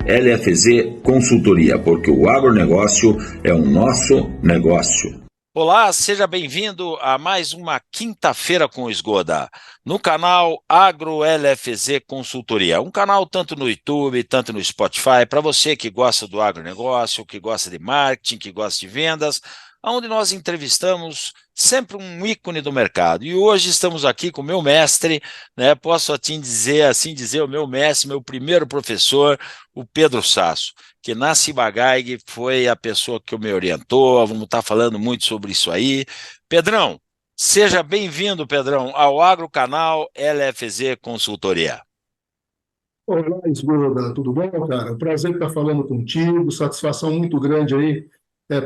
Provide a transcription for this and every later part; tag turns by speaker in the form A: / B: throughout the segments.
A: LFZ Consultoria, porque o agronegócio é o nosso negócio.
B: Olá, seja bem-vindo a mais uma Quinta-feira com o Esgoda, no canal Agro LFZ Consultoria, um canal tanto no YouTube, tanto no Spotify, para você que gosta do agronegócio, que gosta de marketing, que gosta de vendas, onde nós entrevistamos sempre um ícone do mercado. E hoje estamos aqui com o meu mestre, né? Posso assim dizer, o meu mestre, meu primeiro professor, o Pedro Sasso, que na Ciba-Geigy foi a pessoa que me orientou. Vamos estar falando muito sobre isso aí. Pedrão, seja bem-vindo, Pedrão, ao Agrocanal LFZ Consultoria.
C: Olá, Esgoda, tudo bom, cara? Prazer estar falando contigo, satisfação muito grande aí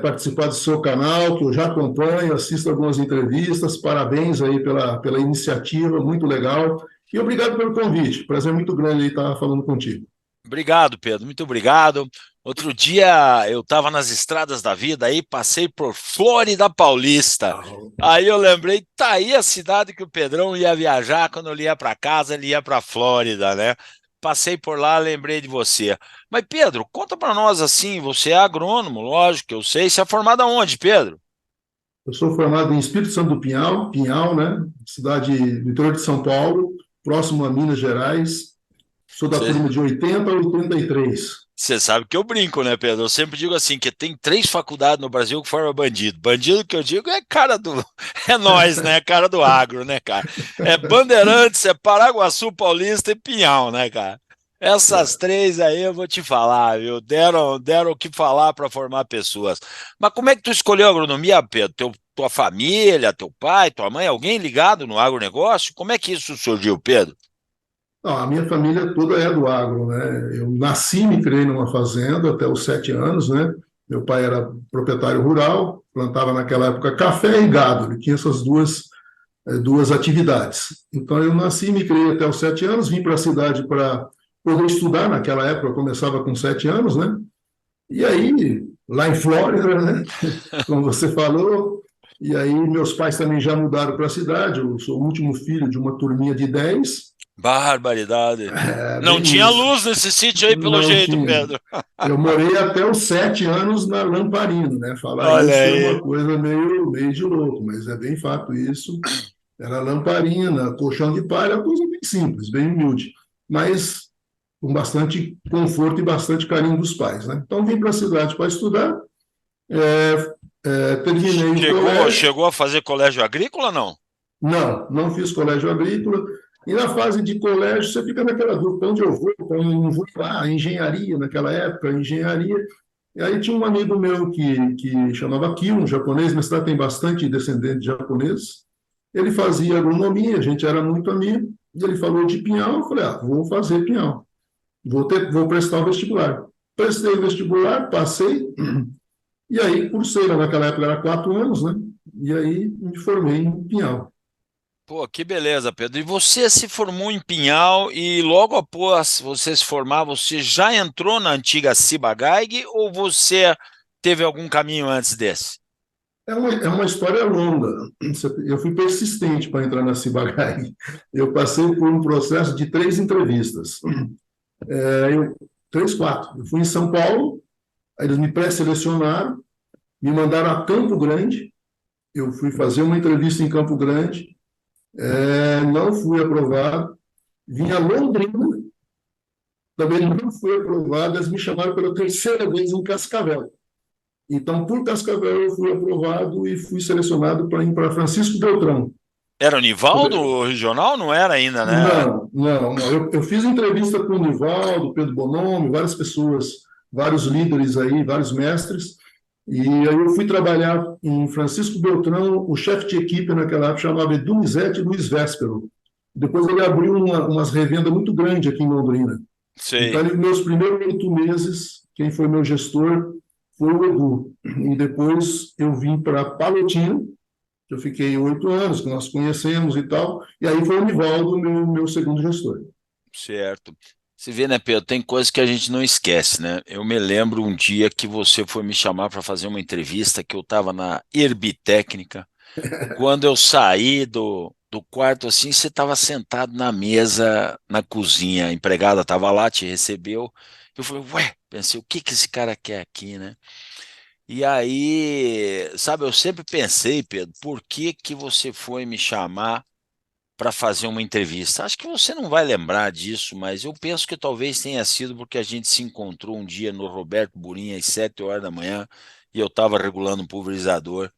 C: participar do seu canal, que eu já acompanho, assisto algumas entrevistas, parabéns aí pela iniciativa, muito legal, e obrigado pelo convite, prazer muito grande aí estar falando contigo.
B: Obrigado, Pedro, muito obrigado. Outro dia eu estava nas estradas da vida aí, passei por Flórida Paulista. Aí eu lembrei, tá aí a cidade que o Pedrão ia viajar quando ele ia para casa, ele ia para Flórida, né? Passei por lá, lembrei de você. Mas Pedro, conta para nós assim, você é agrônomo, lógico que eu sei. Você é formado aonde, Pedro?
C: Eu sou formado em Espírito Santo do Pinhal, Pinhal, né? Cidade do interior de São Paulo, próximo a Minas Gerais. Sou da turma de 80 a 83.
B: Você sabe que eu brinco, né, Pedro? Eu sempre digo assim, que tem 3 faculdades no Brasil que formam bandido. Bandido que eu digo é cara do... É nós, né? Cara do agro, né, cara? É Bandeirantes, é Paraguaçu Paulista e Pinhal, né, cara? Essas 3 aí eu vou te falar, viu? Deram o que falar para formar pessoas. Mas como é que tu escolheu a agronomia, Pedro? Tua família, teu pai, tua mãe, alguém ligado no agronegócio? Como é que isso surgiu, Pedro?
C: Não, a minha família toda é do agro, né? Eu nasci e me criei numa fazenda até os 7 anos, né? Meu pai era proprietário rural, plantava naquela época café e gado, ele tinha essas duas atividades. Então eu nasci e me criei até os 7 anos, vim para a cidade para poder estudar, naquela época eu começava com 7 anos, né? E aí, lá em Flórida, né? Como você falou, e aí meus pais também já mudaram para a cidade, eu sou o último filho de uma turminha de 10.
B: Barbaridade. Não
C: Bem
B: tinha
C: isso.
B: luz nesse sítio aí, pelo
C: Não
B: jeito,
C: tinha.
B: Pedro.
C: Eu morei até os 7 anos na Lamparina, né? Falar
B: Olha
C: isso é uma
B: aí.
C: coisa meio de louco, mas é bem fato isso. Era lamparina, colchão de palha, coisa bem simples, bem humilde, mas com bastante conforto e bastante carinho dos pais, né? Então vim para a cidade para estudar, terminei o
B: Chegou,
C: colégio.
B: chegou a fazer colégio agrícola, não?
C: Não fiz colégio agrícola. E na fase de colégio, você fica naquela dúvida, para onde eu vou, para onde eu não vou lá, engenharia, naquela época, engenharia. E aí tinha um amigo meu que chamava Kyo, um japonês, mas lá tem bastante descendente de japoneses. Ele fazia agronomia, a gente era muito amigo, e ele falou de Pinhal, eu falei, vou fazer Pinhal, vou prestar o vestibular. Prestei o vestibular, passei, e aí cursei, naquela época era 4 anos, né? E aí me formei em Pinhal.
B: Pô, que beleza, Pedro. E você se formou em Pinhal e logo após você se formar, você já entrou na antiga Ciba-Geigy ou você teve algum caminho antes desse?
C: É uma história longa. Eu fui persistente para entrar na Ciba-Geigy. Eu passei por um processo de 3 entrevistas. Eu, 3, 4. Eu fui em São Paulo, aí eles me pré-selecionaram, me mandaram a Campo Grande. Eu fui fazer uma entrevista em Campo Grande, não fui aprovado. Vim a Londrina, também não fui aprovado. Eles me chamaram pela terceira vez em Cascavel. Então, por Cascavel, eu fui aprovado e fui selecionado para ir para Francisco Beltrão.
B: Era o Nivaldo regional? Não era ainda, né?
C: Não. Eu fiz entrevista com o Nivaldo, Pedro Bonomi, várias pessoas, vários líderes aí, vários mestres. E aí eu fui trabalhar em Francisco Beltrão, o chefe de equipe naquela época chamava Donizete Luiz Véspero. Depois ele abriu umas revendas muito grandes aqui em Londrina. Então,
B: Sei.
C: meus primeiros 8 meses, quem foi meu gestor foi o Edu. E depois eu vim para Palotina, que eu fiquei 8 anos, que nós conhecemos e tal. E aí foi o Nivaldo, meu segundo gestor.
B: Certo. Você vê, né, Pedro, tem coisas que a gente não esquece, né? Eu me lembro um dia que você foi me chamar para fazer uma entrevista que eu estava na Herbitécnica. Quando eu saí do quarto, assim, você estava sentado na mesa, na cozinha, a empregada estava lá, te recebeu, Eu falei, ué, pensei, o que que esse cara quer aqui, né? E aí, sabe, eu sempre pensei, Pedro, por que que você foi me chamar para fazer uma entrevista? Acho que você não vai lembrar disso, mas eu penso que talvez tenha sido porque a gente se encontrou um dia no Roberto Burinha às 7 horas da manhã e eu estava regulando um pulverizador.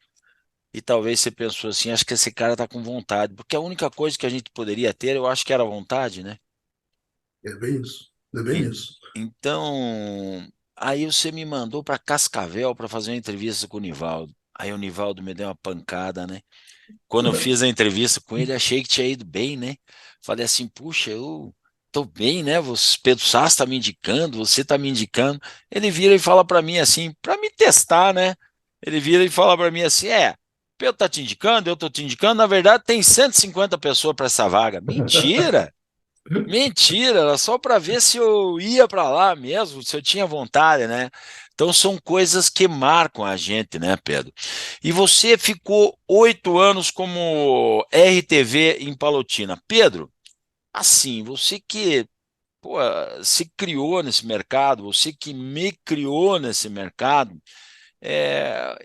B: E talvez você pensou assim, acho que esse cara está com vontade, porque a única coisa que a gente poderia ter, eu acho que era vontade, né?
C: É bem isso. É bem
B: E-
C: isso.
B: Então, aí você me mandou para Cascavel para fazer uma entrevista com o Nivaldo. Aí o Nivaldo me deu uma pancada, né? Quando eu fiz a entrevista com ele, achei que tinha ido bem, né? Falei assim, puxa, eu tô bem, né? Pedro Sass tá me indicando, você tá me indicando. Ele vira e fala para mim assim, para me testar, né? Ele vira e fala para mim assim, Pedro tá te indicando, eu tô te indicando. Na verdade, tem 150 pessoas para essa vaga. Mentira! Mentira, era só para ver se eu ia para lá mesmo, se eu tinha vontade, né? Então são coisas que marcam a gente, né, Pedro? E você ficou 8 anos como RTV em Palotina. Pedro, assim, você que pô, se criou nesse mercado, você que me criou nesse mercado,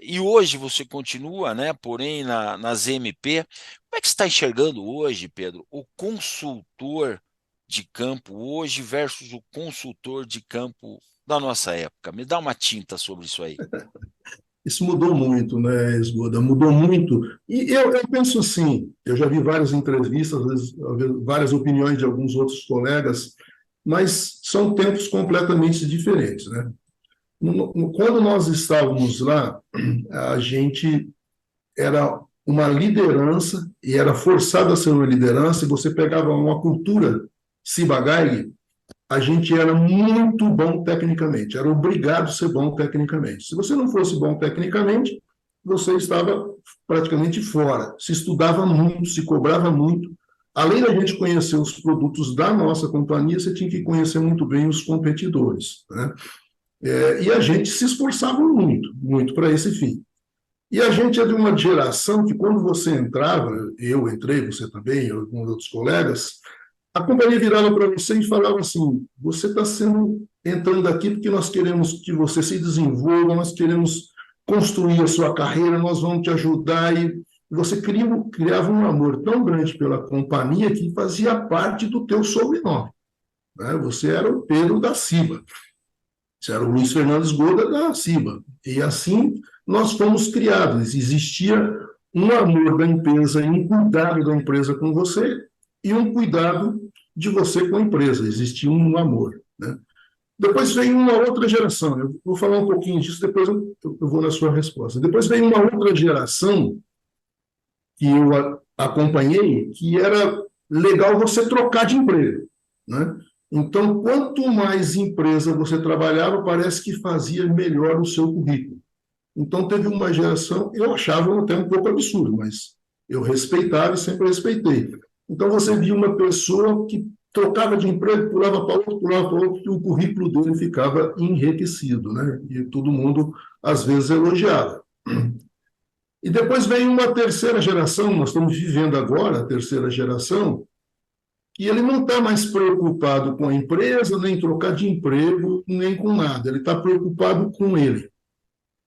B: e hoje você continua, né? Porém, nas MP, como é que você está enxergando hoje, Pedro, o consultor de campo hoje versus o consultor de campo da nossa época? Me dá uma tinta sobre isso aí.
C: Isso mudou muito, né, Esgoda? Mudou muito. E eu penso assim, eu já vi várias entrevistas, às vezes, várias opiniões de alguns outros colegas, mas são tempos completamente diferentes, né? Quando nós estávamos lá, a gente era uma liderança e era forçado a ser uma liderança, e você pegava uma cultura Ciba-Geig, a gente era muito bom tecnicamente, era obrigado a ser bom tecnicamente. Se você não fosse bom tecnicamente, você estava praticamente fora. Se estudava muito, se cobrava muito. Além da gente conhecer os produtos da nossa companhia, você tinha que conhecer muito bem os competidores, né? E a gente se esforçava muito, muito para esse fim. E a gente é de uma geração que, quando você entrava, eu entrei, você também, alguns outros colegas, a companhia virava para você e falava assim: você está entrando aqui porque nós queremos que você se desenvolva, nós queremos construir a sua carreira, nós vamos te ajudar. E você criava um amor tão grande pela companhia que fazia parte do teu sobrenome, né? Você era o Pedro da Ciba, você era o Luiz Fernandes Goda da Ciba. E assim nós fomos criados. Existia um amor da empresa e um cuidado da empresa com você e um cuidado de você com a empresa. Existia um amor, né? Depois veio uma outra geração. Eu vou falar um pouquinho disso, depois eu vou na sua resposta. Depois veio uma outra geração que eu acompanhei, que era legal você trocar de emprego, né? Então, quanto mais empresa você trabalhava, parece que fazia melhor o seu currículo. Então, teve uma geração, eu achava até um pouco absurdo, mas eu respeitava e sempre respeitei. Então, você via uma pessoa que trocava de emprego, pulava para outro, e o currículo dele ficava enriquecido, né? E todo mundo, às vezes, elogiava. E depois veio uma terceira geração, nós estamos vivendo agora a terceira geração, e ele não está mais preocupado com a empresa, nem trocar de emprego, nem com nada. Ele está preocupado com ele,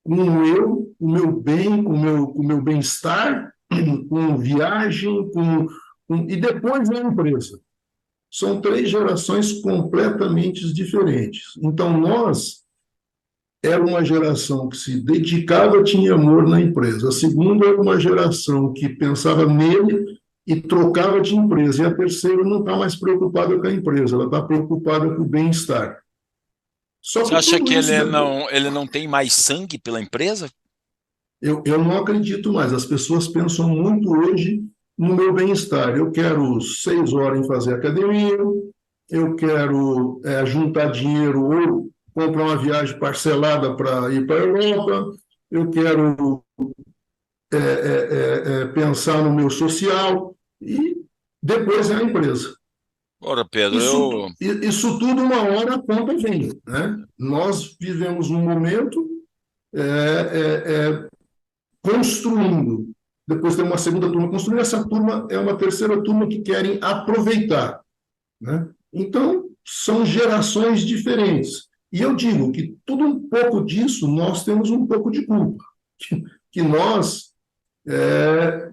C: com o meu bem, com o meu bem-estar, com viagem, e depois a empresa. São três gerações completamente diferentes. Então, nós era uma geração que se dedicava, tinha amor na empresa. A segunda era uma geração que pensava nele e trocava de empresa. E a terceira não está mais preocupada com a empresa, ela está preocupada com o bem-estar. Só
B: Você
C: que
B: acha
C: tudo
B: que
C: isso,
B: ele não tem mais sangue pela empresa?
C: eu não acredito mais. As pessoas pensam muito hoje no meu bem-estar. Eu quero 6 horas em fazer academia, eu quero juntar dinheiro ou comprar uma viagem parcelada para ir para a Europa, eu quero pensar no meu social e depois é a empresa.
B: Ora, Pedro,
C: Isso tudo, uma hora a conta vem, né? Nós vivemos um momento é, construindo, depois tem uma segunda turma construindo, essa turma é uma terceira turma que querem aproveitar, né? Então, são gerações diferentes. E eu digo que tudo um pouco disso nós temos um pouco de culpa, que nós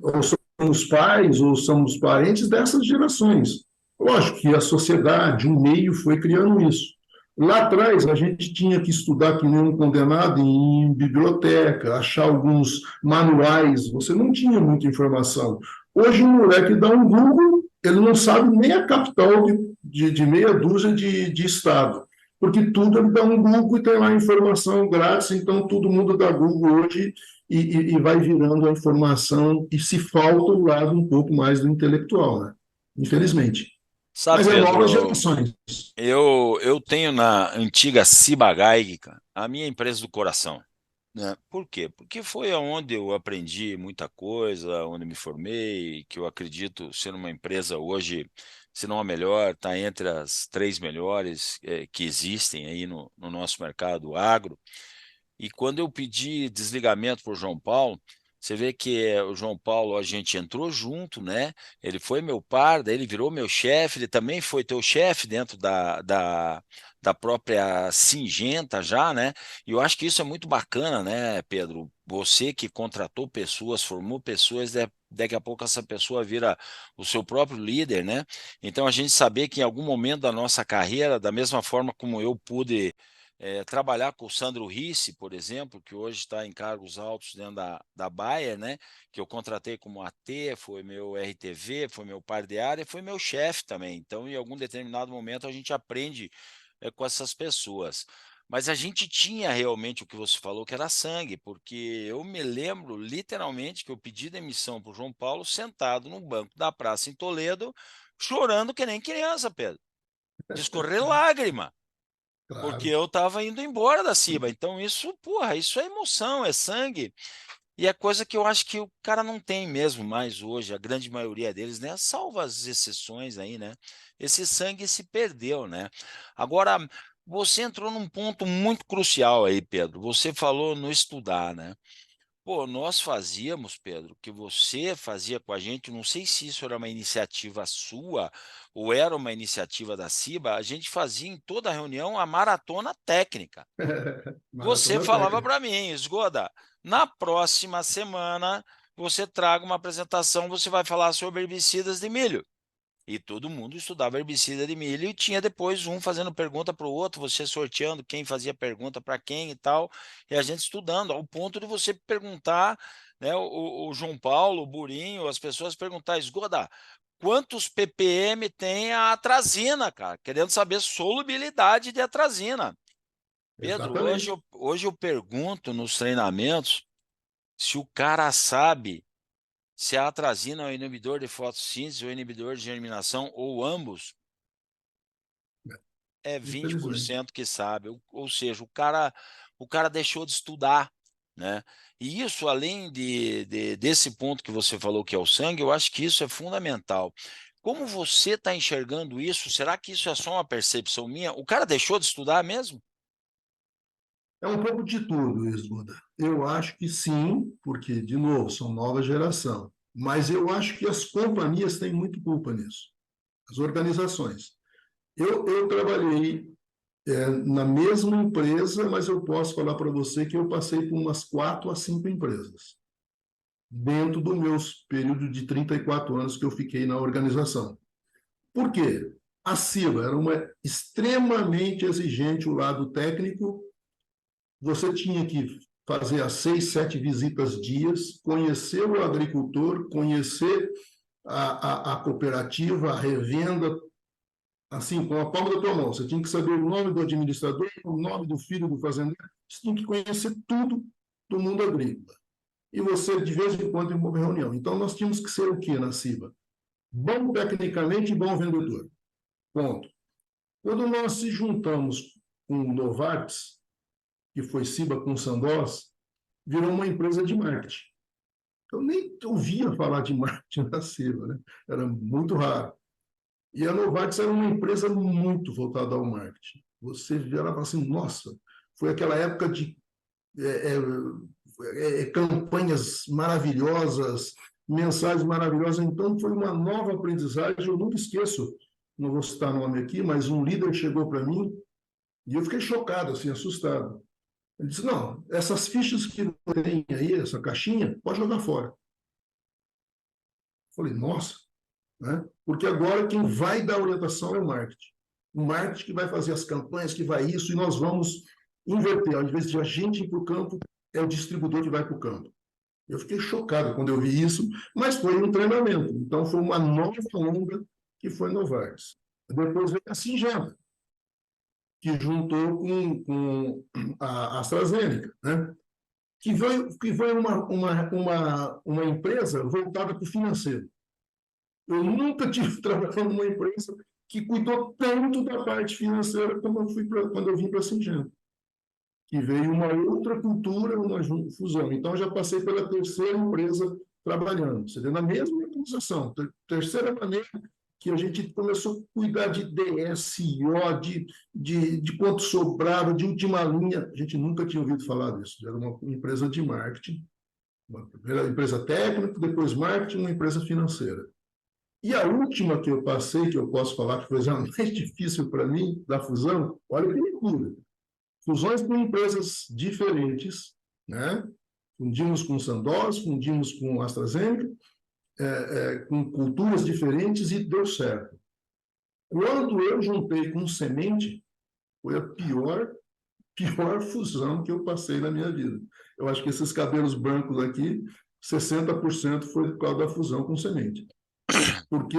C: ou somos pais ou somos parentes dessas gerações. Lógico que a sociedade, o meio foi criando isso. Lá atrás, a gente tinha que estudar que nem um condenado em biblioteca, achar alguns manuais, você não tinha muita informação. Hoje, um moleque dá um Google, ele não sabe nem a capital de meia dúzia de estado, porque tudo ele dá um Google e tem lá informação grátis, então todo mundo dá Google hoje e vai virando a informação e se falta o lado um pouco mais do intelectual, né? Infelizmente.
B: Sabe,
C: Mas é novas
B: Pedro,
C: gerações.
B: eu tenho na antiga Ciba-Geigy, cara, a minha empresa do coração. Né? Por quê? Porque foi onde eu aprendi muita coisa, onde me formei, que eu acredito ser uma empresa hoje, se não a melhor, está entre as três melhores que existem aí no nosso mercado agro. E quando eu pedi desligamento para o João Paulo, você vê que o João Paulo, a gente entrou junto, né? Ele foi meu par, daí ele virou meu chefe, ele também foi teu chefe dentro da própria Singenta já, né? E eu acho que isso é muito bacana, né, Pedro? Você que contratou pessoas, formou pessoas, daqui a pouco essa pessoa vira o seu próprio líder, né? Então a gente saber que em algum momento da nossa carreira, da mesma forma como eu pude trabalhar com o Sandro Risse, por exemplo, que hoje está em cargos altos dentro da Bayer, né? Que eu contratei como AT, foi meu RTV, foi meu par de área, foi meu chefe também. Então, em algum determinado momento, a gente aprende com essas pessoas. Mas a gente tinha realmente o que você falou, que era sangue, porque eu me lembro literalmente que eu pedi demissão para o João Paulo sentado no banco da praça em Toledo, chorando que nem criança, Pedro. De escorrer lágrima porque
C: Claro.
B: eu estava indo embora da Ciba. Então, isso, porra, isso é emoção, é sangue. E é coisa que eu acho que o cara não tem mesmo mais hoje, a grande maioria deles, né? Salvo as exceções aí, né? Esse sangue se perdeu, né? Agora, você entrou num ponto muito crucial aí, Pedro. Você falou no estudar, né? Pô, nós fazíamos, Pedro, que você fazia com a gente, não sei se isso era uma iniciativa sua ou era uma iniciativa da Ciba, a gente fazia em toda reunião a maratona técnica. Você
C: Maratona
B: falava
C: técnica.
B: para mim, Esgoda, na próxima semana você traga uma apresentação, você vai falar sobre herbicidas de milho. E todo mundo estudava herbicida de milho e tinha depois um fazendo pergunta para o outro, você sorteando quem fazia pergunta para quem e tal, e a gente estudando, ao ponto de você perguntar, né, o João Paulo, o Burinho, as pessoas perguntar, Esgoda, quantos ppm tem a atrazina, cara? Querendo saber solubilidade de atrazina. Pedro, hoje
C: Exatamente.
B: eu pergunto nos treinamentos se o cara sabe se a atrazina é um inibidor de fotossíntese ou inibidor de germinação, ou ambos, é
C: Infelizmente.
B: 20% que sabe. Ou seja, o cara deixou de estudar, né? E isso, além desse ponto que você falou que é o sangue, eu acho que isso é fundamental. Como você está enxergando isso? Será que isso é só uma percepção minha? O cara deixou de estudar mesmo?
C: É um pouco de tudo isso, Buda. Eu acho que sim, porque, de novo, são nova geração. Mas eu acho que as companhias têm muito culpa nisso, as organizações. Eu trabalhei na mesma empresa, mas eu posso falar para você que eu passei por umas 4 a 5 empresas, dentro do meu período de 34 anos que eu fiquei na organização. Por quê? A CIBA era uma extremamente exigente o lado técnico. Você tinha que fazer as 6, 7 visitas dias, conhecer o agricultor, conhecer a cooperativa, a revenda, assim, com a palma da tua mão. Você tinha que saber o nome do administrador, o nome do filho do fazendeiro. Você tinha que conhecer tudo do mundo agrícola. E você, de vez em quando, em uma reunião. Então, nós tínhamos que ser o quê na CIBA? Bom tecnicamente e bom vendedor. Ponto. Quando nós se juntamos com o Novartis, que foi CIBA com Sandoz, virou uma empresa de marketing. Eu nem ouvia falar de marketing na CIBA, né? Era muito raro. E a Novartis era uma empresa muito voltada ao marketing. Você via lá e fala assim, nossa, foi aquela época de campanhas maravilhosas, mensagens maravilhosas. Então, foi uma nova aprendizagem. Eu nunca esqueço, não vou citar nome aqui, mas um líder chegou para mim E eu fiquei chocado, assim, assustado. Ele disse, não, essas fichas que tem aí, essa caixinha, pode jogar fora. Eu falei, nossa, né? Porque agora quem vai dar orientação é o marketing. O marketing que vai fazer as campanhas, que vai isso, e nós vamos inverter. Ao invés de a gente ir para o campo, é o distribuidor que vai para o campo. Eu fiquei chocado quando eu vi isso, mas foi um treinamento. Então, foi uma nova onda que foi Novartis. Depois veio a Syngenta, que juntou com a AstraZeneca, né? Que veio uma empresa voltada para o financeiro. Eu nunca tive trabalhando numa empresa que cuidou tanto da parte financeira como quando eu vim para a Syngenta, que veio uma outra cultura, uma fusão. Então, já passei pela terceira empresa trabalhando, você vê, na mesma organização. Terceira maneira que a gente começou a cuidar de DSO, de quanto sobrava, de última linha. A gente nunca tinha ouvido falar disso. Era uma empresa de marketing, uma primeira empresa técnica, depois marketing, uma empresa financeira. E a última que eu passei, que eu posso falar que foi a mais difícil para mim, da fusão, olha que loucura. Fusões com empresas diferentes, né? Fundimos com Sandoz, fundimos com AstraZeneca, com culturas diferentes e deu certo. Quando eu juntei com semente, foi a pior fusão que eu passei na minha vida. Eu acho que esses cabelos brancos aqui, 60% foi por causa da fusão com semente. Porque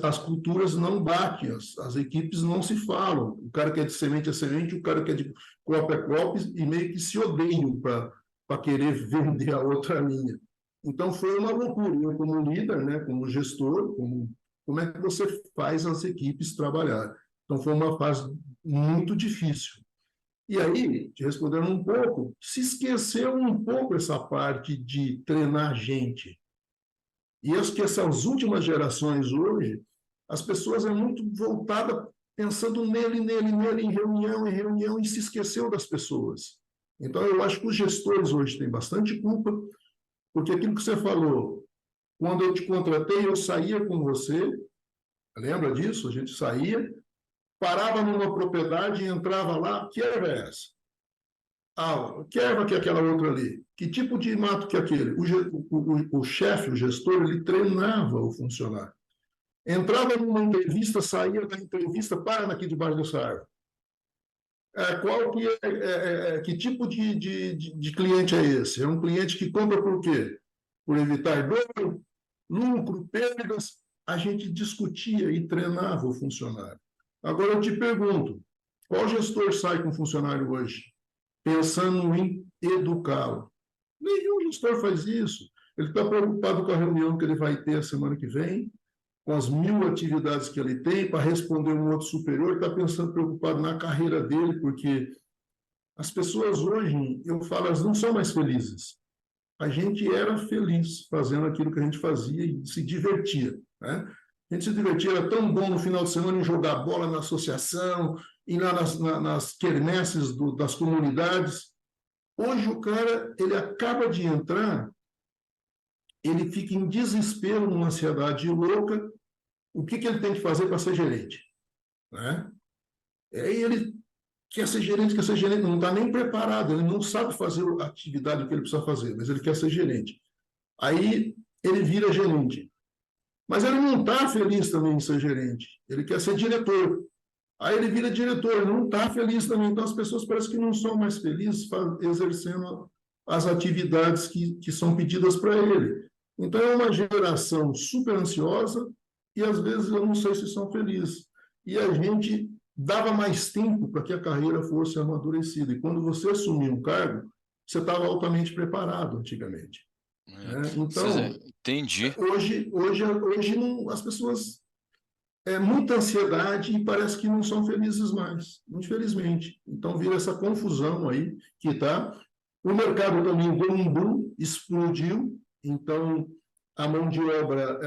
C: as culturas não batem, as equipes não se falam. O cara que é de semente é semente, o cara que é de copo é copo, e meio que se odeiam para querer vender a outra linha. Então foi uma loucura. Eu, como líder, né, como gestor, como é que você faz as equipes trabalhar? Então foi uma fase muito difícil. E aí, te respondendo um pouco, se esqueceu um pouco essa parte de treinar gente. E acho que essas últimas gerações hoje, as pessoas é muito voltada pensando nele, em reunião, e se esqueceu das pessoas. Então, eu acho que os gestores hoje têm bastante culpa, porque aquilo que você falou, quando eu te contratei, eu saía com você, lembra disso? A gente saía, parava numa propriedade e entrava lá, que erva é essa? Ah, que erva que é aquela outra ali? Que tipo de mato que é aquele? O chefe, o gestor, ele treinava o funcionário. Entrava numa entrevista, saía da entrevista, para aqui debaixo dessa árvore. Qual que que tipo de cliente é esse? É um cliente que compra por quê? Por evitar dor, lucro, perdas. A gente discutia e treinava o funcionário. Agora eu te pergunto, qual gestor sai com o funcionário hoje? Pensando em educá-lo. Nenhum gestor faz isso. Ele está preocupado com a reunião que ele vai ter a semana que vem, com as 1000 atividades que ele tem, para responder um outro superior, está pensando, preocupado na carreira dele, porque as pessoas hoje, eu falo, elas não são mais felizes. A gente era feliz fazendo aquilo que a gente fazia e se divertia, né? A gente se divertia, era tão bom no final de semana em jogar bola na associação, ir lá nas quermesses das comunidades. Hoje o cara, ele acaba de entrar, ele fica em desespero, numa ansiedade louca. O que ele tem que fazer para ser gerente? Né? Aí ele quer ser gerente, não está nem preparado, ele não sabe fazer a atividade que ele precisa fazer, mas ele quer ser gerente. Aí ele vira gerente. Mas ele não está feliz também em ser gerente, ele quer ser diretor. Aí ele vira diretor, ele não está feliz também. Então as pessoas parecem que não são mais felizes exercendo as atividades que são pedidas para ele. Então é uma geração super ansiosa e às vezes eu não sei se são felizes. E a gente dava mais tempo para que a carreira fosse amadurecida. E quando você assumia um cargo, você estava altamente preparado antigamente. Né? Então,
B: entendi.
C: hoje não, as pessoas muita ansiedade e parece que não são felizes mais, infelizmente. Então vira essa confusão aí que tá. O mercado também deu um boom, explodiu. Então a mão de obra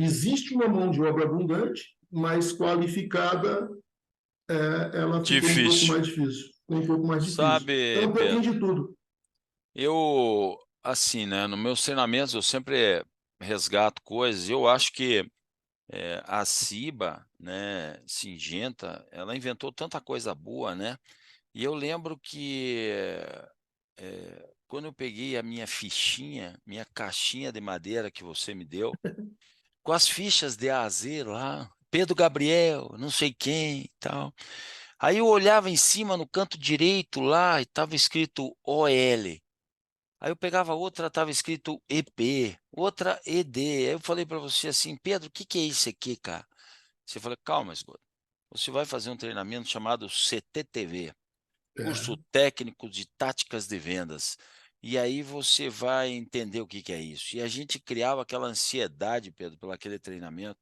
C: existe uma mão de obra abundante, mas qualificada, ela ficou um pouco
B: Difícil.
C: mais difícil, um pouco mais difícil. Então
B: Sabe,
C: um pouquinho
B: Pedro,
C: de tudo.
B: eu, assim, né, nos meus treinamentos eu sempre resgato coisas. Eu acho que a CIBA, né, Singenta, ela inventou tanta coisa boa, né? E eu lembro que quando eu peguei a minha fichinha, minha caixinha de madeira que você me deu, com as fichas de A a Z lá, Pedro Gabriel, não sei quem e tal. Aí eu olhava em cima no canto direito lá e estava escrito OL. Aí eu pegava outra, estava escrito EP, outra ED. Aí eu falei para você assim, Pedro, o que que é isso aqui, cara? Você falou, calma, Esgoto. Você vai fazer um treinamento chamado CTTV,
C: É,
B: Curso Técnico de Táticas de Vendas. E aí você vai entender o que que é isso. E a gente criava aquela ansiedade, Pedro, pelo aquele treinamento.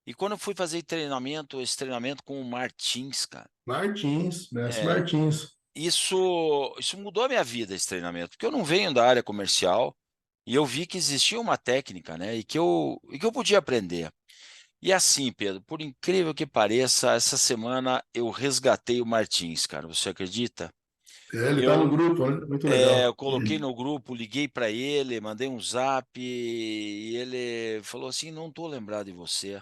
B: E quando eu fui fazer treinamento, esse treinamento com o Martins, cara,
C: Martins, Mestre
B: é,
C: Martins.
B: isso mudou a minha vida, esse treinamento, porque eu não venho da área comercial e eu vi que existia uma técnica, né, e que eu podia aprender. E assim, Pedro, por incrível que pareça, essa semana eu resgatei o Martins, cara, você acredita?
C: É, ele está no
B: Eu,
C: grupo, né? Muito
B: eu
C: legal.
B: coloquei no grupo, liguei para ele, mandei um zap e ele falou assim: não estou lembrado de você.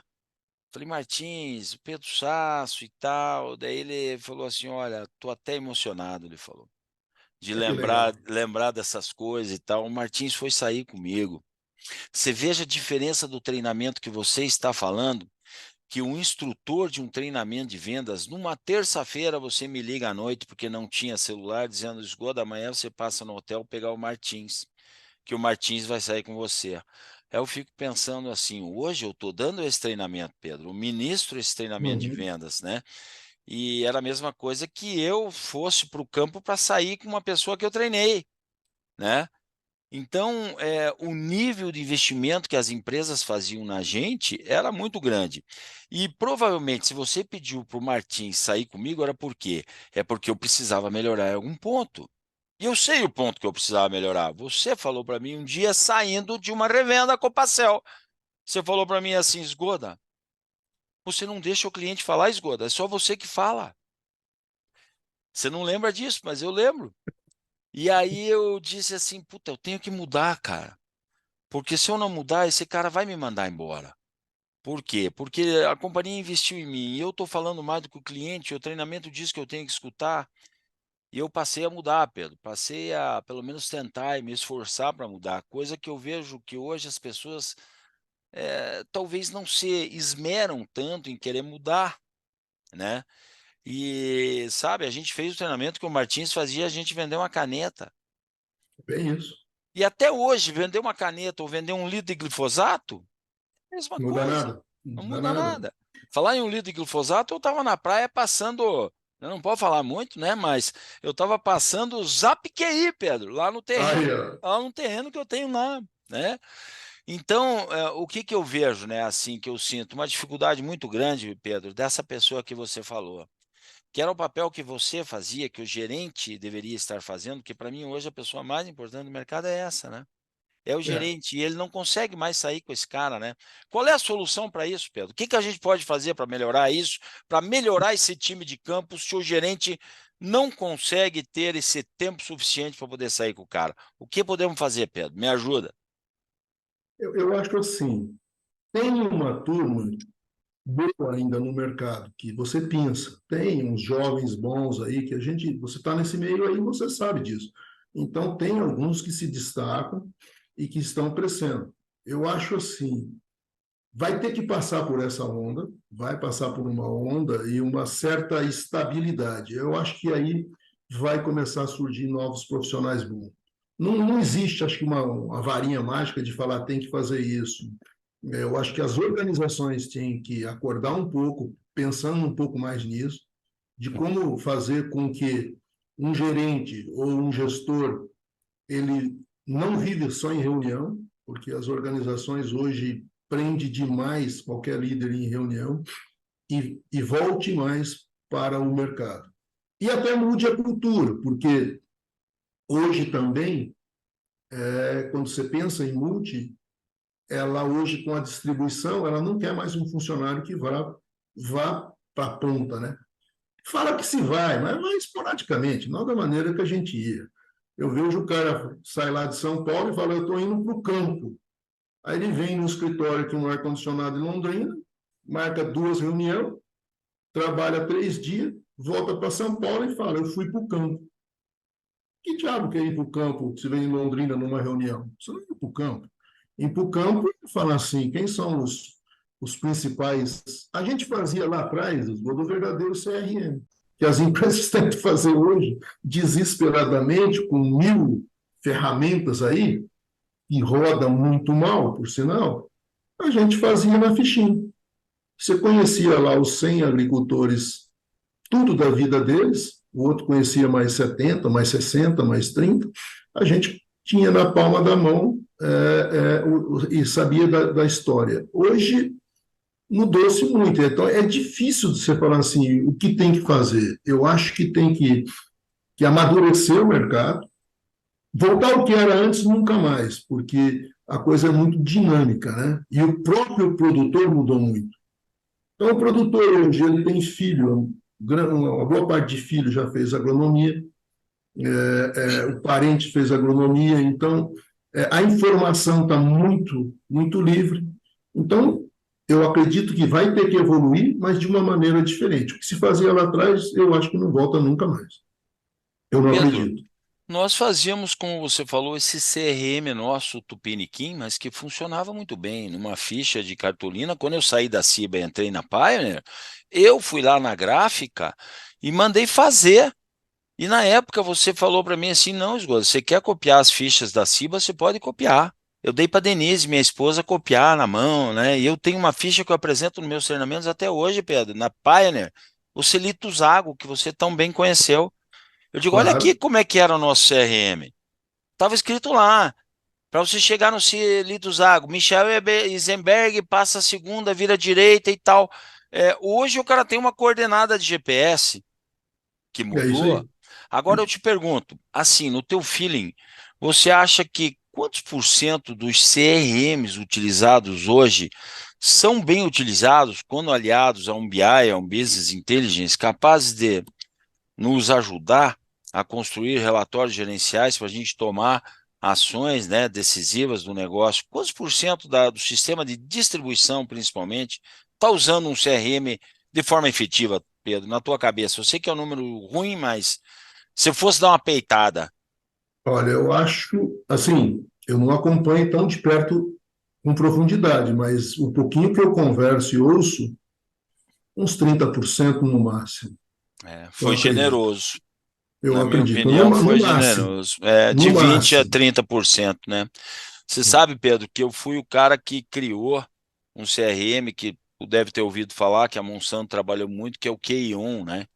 B: Falei, Martins, o Pedro Sasso e tal. Daí ele falou assim: olha, tô até emocionado, ele falou, de
C: Que legal.
B: lembrar dessas coisas e tal. O Martins foi sair comigo. Você veja a diferença do treinamento que você está falando, que um instrutor de um treinamento de vendas, numa terça-feira você me liga à noite porque não tinha celular, dizendo, Esgoda, amanhã você passa no hotel pegar o Martins, que o Martins vai sair com você. Aí eu fico pensando assim, hoje eu estou dando esse treinamento, Pedro, eu ministro esse treinamento de
C: Uhum.
B: vendas, né? E era a mesma coisa que eu fosse para o campo para sair com uma pessoa que eu treinei, né? Então, o nível de investimento que as empresas faziam na gente era muito grande. E provavelmente, se você pediu para o Martins sair comigo, era por quê? É porque eu precisava melhorar em algum ponto. E eu sei o ponto que eu precisava melhorar. Você falou para mim um dia saindo de uma revenda com o Pacel. Você falou para mim assim, Esgoda, você não deixa o cliente falar, Esgoda, é só você que fala. Você não lembra disso, mas eu lembro. E aí eu disse assim, puta, eu tenho que mudar, cara. Porque se eu não mudar, esse cara vai me mandar embora. Por quê? Porque a companhia investiu em mim e eu estou falando mais do que o cliente, o treinamento diz que eu tenho que escutar. E eu passei a mudar, Pedro. Passei a, pelo menos, tentar e me esforçar para mudar. Coisa que eu vejo que hoje as pessoas talvez não se esmeram tanto em querer mudar, né? E, sabe, a gente fez o treinamento que o Martins fazia, a gente vendeu uma caneta.
C: Bem isso.
B: E até hoje, vender uma caneta ou vender um litro de glifosato, mesma
C: Não muda
B: coisa,
C: nada. Não
B: não
C: muda
B: muda
C: nada.
B: nada. Falar em um litro de glifosato, eu estava na praia passando, eu não posso falar muito, né? Mas eu estava passando o Zap QI, Pedro,
C: Aí, ó.
B: lá no terreno que eu tenho lá, né? Então, o que que eu vejo, né? Assim, que eu sinto uma dificuldade muito grande, Pedro, dessa pessoa que você falou, que era o papel que você fazia, que o gerente deveria estar fazendo, que para mim hoje a pessoa mais importante do mercado é essa, né? É o
C: É.
B: gerente, e ele não consegue mais sair com esse cara, né? Qual é a solução para isso, Pedro? O que que a gente pode fazer para melhorar isso, para melhorar esse time de campo, se o gerente não consegue ter esse tempo suficiente para poder sair com o cara? O que podemos fazer, Pedro? Me ajuda.
C: Eu acho assim, tem uma turma boa ainda no mercado, que você pensa, tem uns jovens bons aí, que a gente, você está nesse meio aí, você sabe disso. Então, tem alguns que se destacam e que estão crescendo. Eu acho assim, vai ter que passar por essa onda, vai passar por uma onda e uma certa estabilidade. Eu acho que aí vai começar a surgir novos profissionais bons. Não existe, acho que, uma varinha mágica de falar tem que fazer isso. Eu acho que as organizações têm que acordar um pouco, pensando um pouco mais nisso, de como fazer com que um gerente ou um gestor ele não vive só em reunião, porque as organizações hoje prende demais qualquer líder em reunião e volte mais para o mercado. E até mude a cultura, porque hoje também, quando você pensa em multi, ela hoje com a distribuição, ela não quer mais um funcionário que vá para a ponta, né? Fala que se vai, mas vai esporadicamente, não da maneira que a gente ia. Eu vejo o cara sai lá de São Paulo e fala, eu estou indo para o campo. Aí ele vem no escritório aqui no ar-condicionado em Londrina, marca 2 reuniões, trabalha 3 dias, volta para São Paulo e fala, eu fui para o campo. Que diabo que é ir para o campo se vem em Londrina numa reunião? Você não ir para o campo. Ir para o campo e falar assim, quem são os principais... A gente fazia lá atrás do verdadeiro CRM, que as empresas tentam fazer hoje, desesperadamente, com 1000 ferramentas aí, e roda muito mal, por sinal, a gente fazia na fichinha. Você conhecia lá os 100 agricultores, tudo da vida deles, o outro conhecia mais 70, mais 60, mais 30, a gente tinha na palma da mão e sabia da história. Hoje mudou-se muito, então é difícil de você falar assim, o que tem que fazer. Eu acho que tem que amadurecer o mercado, voltar ao que era antes nunca mais, porque a coisa é muito dinâmica, né? E o próprio produtor mudou muito. Então, o produtor hoje ele tem filho, uma boa parte de filho já fez agronomia, o parente fez agronomia, então a informação está muito, muito livre. Então, eu acredito que vai ter que evoluir, mas de uma maneira diferente. O que se fazia lá atrás, eu acho que não volta nunca mais. Eu não
B: Pedro,
C: acredito.
B: nós fazíamos, como você falou, esse CRM nosso Tupiniquim, mas que funcionava muito bem, numa ficha de cartolina. Quando eu saí da Ciba e entrei na Pioneer, eu fui lá na gráfica e mandei fazer. E na época você falou para mim assim, não, Esgoto, você quer copiar as fichas da Ciba, você pode copiar. Eu dei para Denise, minha esposa, copiar na mão, né? E eu tenho uma ficha que eu apresento nos meus treinamentos até hoje, Pedro, na Pioneer, o Celito Zago, que você tão bem conheceu. Eu digo, olha aqui
C: Claro,
B: como é que era o nosso CRM. Estava escrito lá, para você chegar no Celito Zago, Michel Eisenberg passa a segunda, vira à direita e tal. Hoje o cara tem uma coordenada de GPS que
C: é isso
B: mudou.
C: aí.
B: Agora eu te pergunto, assim, no teu feeling, você acha que quantos por cento dos CRMs utilizados hoje são bem utilizados quando aliados a um BI, a um Business Intelligence, capazes de nos ajudar a construir relatórios gerenciais para a gente tomar ações, né, decisivas do negócio? Quantos por cento do sistema de distribuição, principalmente, está usando um CRM de forma efetiva, Pedro, na tua cabeça? Eu sei que é um número ruim, mas se eu fosse dar uma peitada.
C: Olha, eu acho, assim, eu não acompanho tão de perto com profundidade, mas o pouquinho que eu converso e ouço, uns 30% no máximo, eu
B: Foi
C: acredito.
B: generoso.
C: Eu
B: Na minha
C: acredito.
B: opinião,
C: No
B: foi
C: máximo.
B: generoso. De
C: No
B: 20 a
C: máximo.
B: 30%, né? Você sabe, Pedro, que eu fui o cara que criou um CRM que tu deve ter ouvido falar, que a Monsanto trabalhou muito, que é o Keyone, né?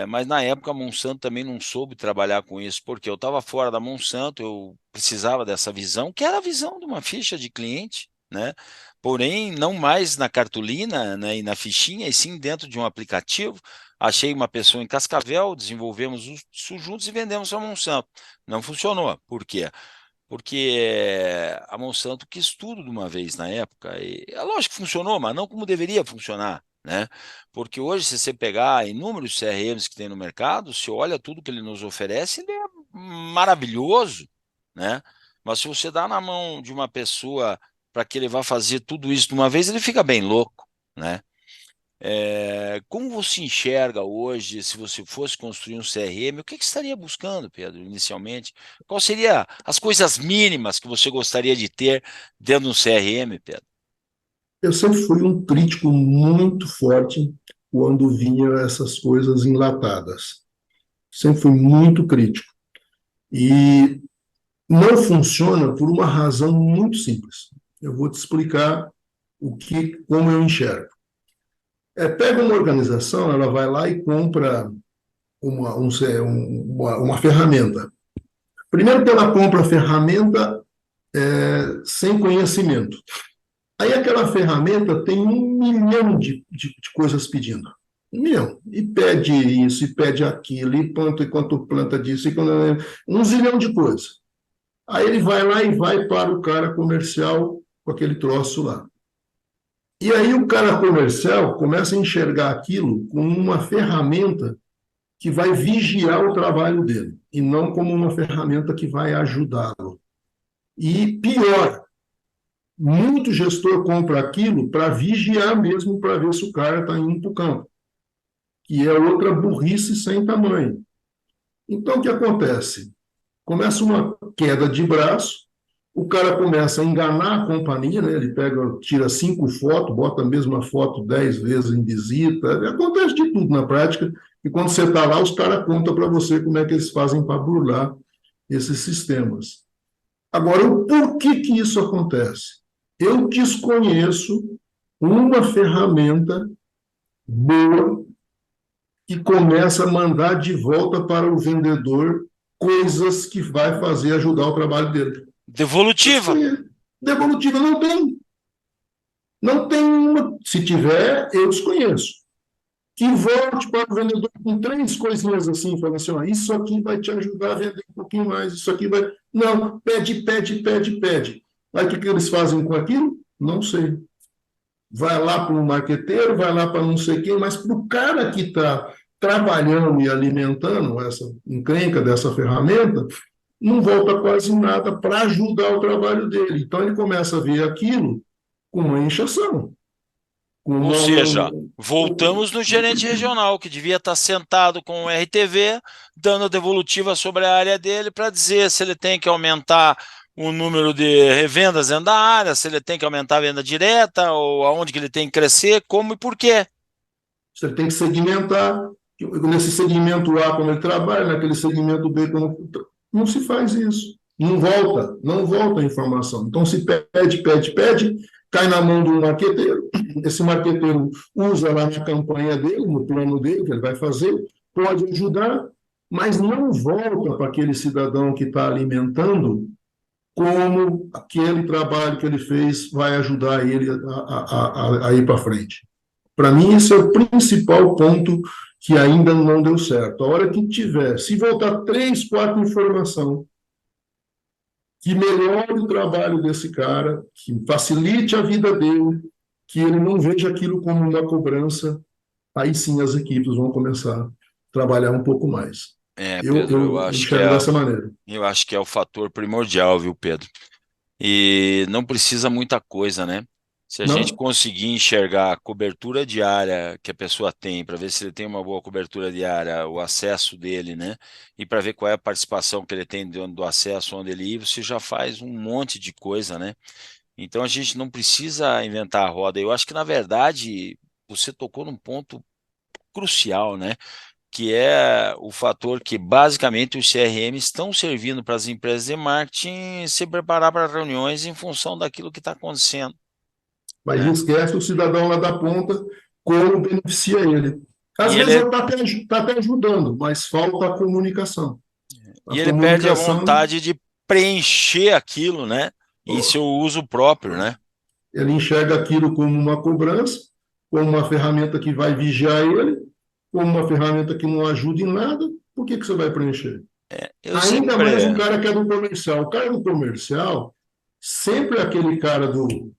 B: Mas na época a Monsanto também não soube trabalhar com isso, porque eu estava fora da Monsanto, eu precisava dessa visão, que era a visão de uma ficha de cliente, né? Porém, não mais na cartolina, né, e na fichinha, e sim dentro de um aplicativo. Achei uma pessoa em Cascavel, desenvolvemos isso juntos e vendemos para a Monsanto. Não funcionou. Por quê? Porque a Monsanto quis tudo de uma vez na época. E é lógico que funcionou, mas não como deveria funcionar, né? Porque hoje, se você pegar inúmeros CRMs que tem no mercado, se olha tudo que ele nos oferece, ele é maravilhoso, né? Mas se você dá na mão de uma pessoa para que ele vá fazer tudo isso de uma vez, ele fica bem louco, né? Como você enxerga hoje, se você fosse construir um CRM, o que estaria buscando, Pedro, inicialmente? Qual seria as coisas mínimas que você gostaria de ter dentro de um CRM, Pedro?
C: Eu sempre fui um crítico muito forte quando vinha essas coisas enlatadas. Sempre fui muito crítico. E não funciona por uma razão muito simples. Eu vou te explicar como eu enxergo. Pega uma organização, ela vai lá e compra uma ferramenta. Primeiro que ela compra a ferramenta sem conhecimento. Aí aquela ferramenta tem 1 milhão de coisas pedindo. 1 milhão. E pede isso, e pede aquilo, e planta enquanto planta disso, um zilhão de coisas. Aí ele vai lá e vai para o cara comercial com aquele troço lá. E aí o cara comercial começa a enxergar aquilo como uma ferramenta que vai vigiar o trabalho dele, e não como uma ferramenta que vai ajudá-lo. E pior, Muito gestor compra aquilo para vigiar mesmo, para ver se o cara está indo para o campo, que é outra burrice sem tamanho. Então, o que acontece? Começa uma queda de braço, o cara começa a enganar a companhia, né? Ele pega, tira 5 fotos, bota a mesma foto 10 vezes em visita, acontece de tudo na prática, e quando você está lá, os caras contam para você como é que eles fazem para burlar esses sistemas. Agora, o porquê que isso acontece? Eu desconheço uma ferramenta boa que começa a mandar de volta para o vendedor coisas que vai fazer ajudar o trabalho dele. Eu
B: Devolutiva.
C: desconheço. Devolutiva não tem. Não tem uma. Se tiver, eu desconheço. Que volte para o vendedor com 3 coisinhas assim, falando assim: ó, isso aqui vai te ajudar a vender um pouquinho mais, isso aqui vai. Não, pede, pede, pede, pede. Aí o que eles fazem com aquilo? Não sei. Vai lá para o marqueteiro, vai lá para não sei quem, mas para o cara que está trabalhando e alimentando essa encrenca dessa ferramenta, não volta quase nada para ajudar o trabalho dele. Então ele começa a ver aquilo com uma inchação, com
B: Ou seja,
C: uma,
B: voltamos no gerente regional, que devia estar sentado com o RTV, dando a devolutiva sobre a área dele para dizer se ele tem que aumentar o número de revendas dentro da área, se ele tem que aumentar a venda direta, ou aonde que ele tem que crescer, como e por quê.
C: você tem que segmentar. Nesse segmento A, quando ele trabalha, naquele segmento B, quando não se faz isso. Não volta a informação. Então, se pede, pede, pede, cai na mão de um marqueteiro. Esse marqueteiro usa lá na campanha dele, no plano dele, que ele vai fazer, pode ajudar, mas não volta para aquele cidadão que está alimentando como aquele trabalho que ele fez vai ajudar ele a ir para frente. Para mim, esse é o principal ponto que ainda não deu certo. A hora que tiver, se voltar 3, 4 informações que melhore o trabalho desse cara, que facilite a vida dele, que ele não veja aquilo como uma cobrança, aí sim as equipes vão começar a trabalhar um pouco mais. Eu,
B: Pedro,
C: eu enxergo dessa maneira.
B: eu acho que é o fator primordial, viu, Pedro? E não precisa muita coisa, né? Se a gente
C: Não?
B: conseguir enxergar a cobertura diária que a pessoa tem, para ver se ele tem uma boa cobertura diária, o acesso dele, né? E para ver qual é a participação que ele tem do acesso onde ele ir, você já faz um monte de coisa, né? Então a gente não precisa inventar a roda. Eu acho que, na verdade, você tocou num ponto crucial, né? Que é o fator que basicamente os CRM estão servindo para as empresas de marketing se preparar para reuniões em função daquilo que está acontecendo,
C: Mas
B: né?
C: esquece o cidadão lá da ponta, como beneficia ele. Às
B: E
C: vezes
B: ele,
C: ele está até ajudando, mas falta a comunicação. A
B: e ele perde a
C: comunicação,
B: vontade de preencher aquilo, né? Em seu uso próprio, né?
C: ele enxerga aquilo como uma cobrança, como uma ferramenta que vai vigiar ele, como uma ferramenta que não ajuda em nada. Por que você vai preencher?
B: Eu
C: Ainda mais o
B: sempre.
C: cara que é do comercial. O cara do comercial sempre é aquele cara do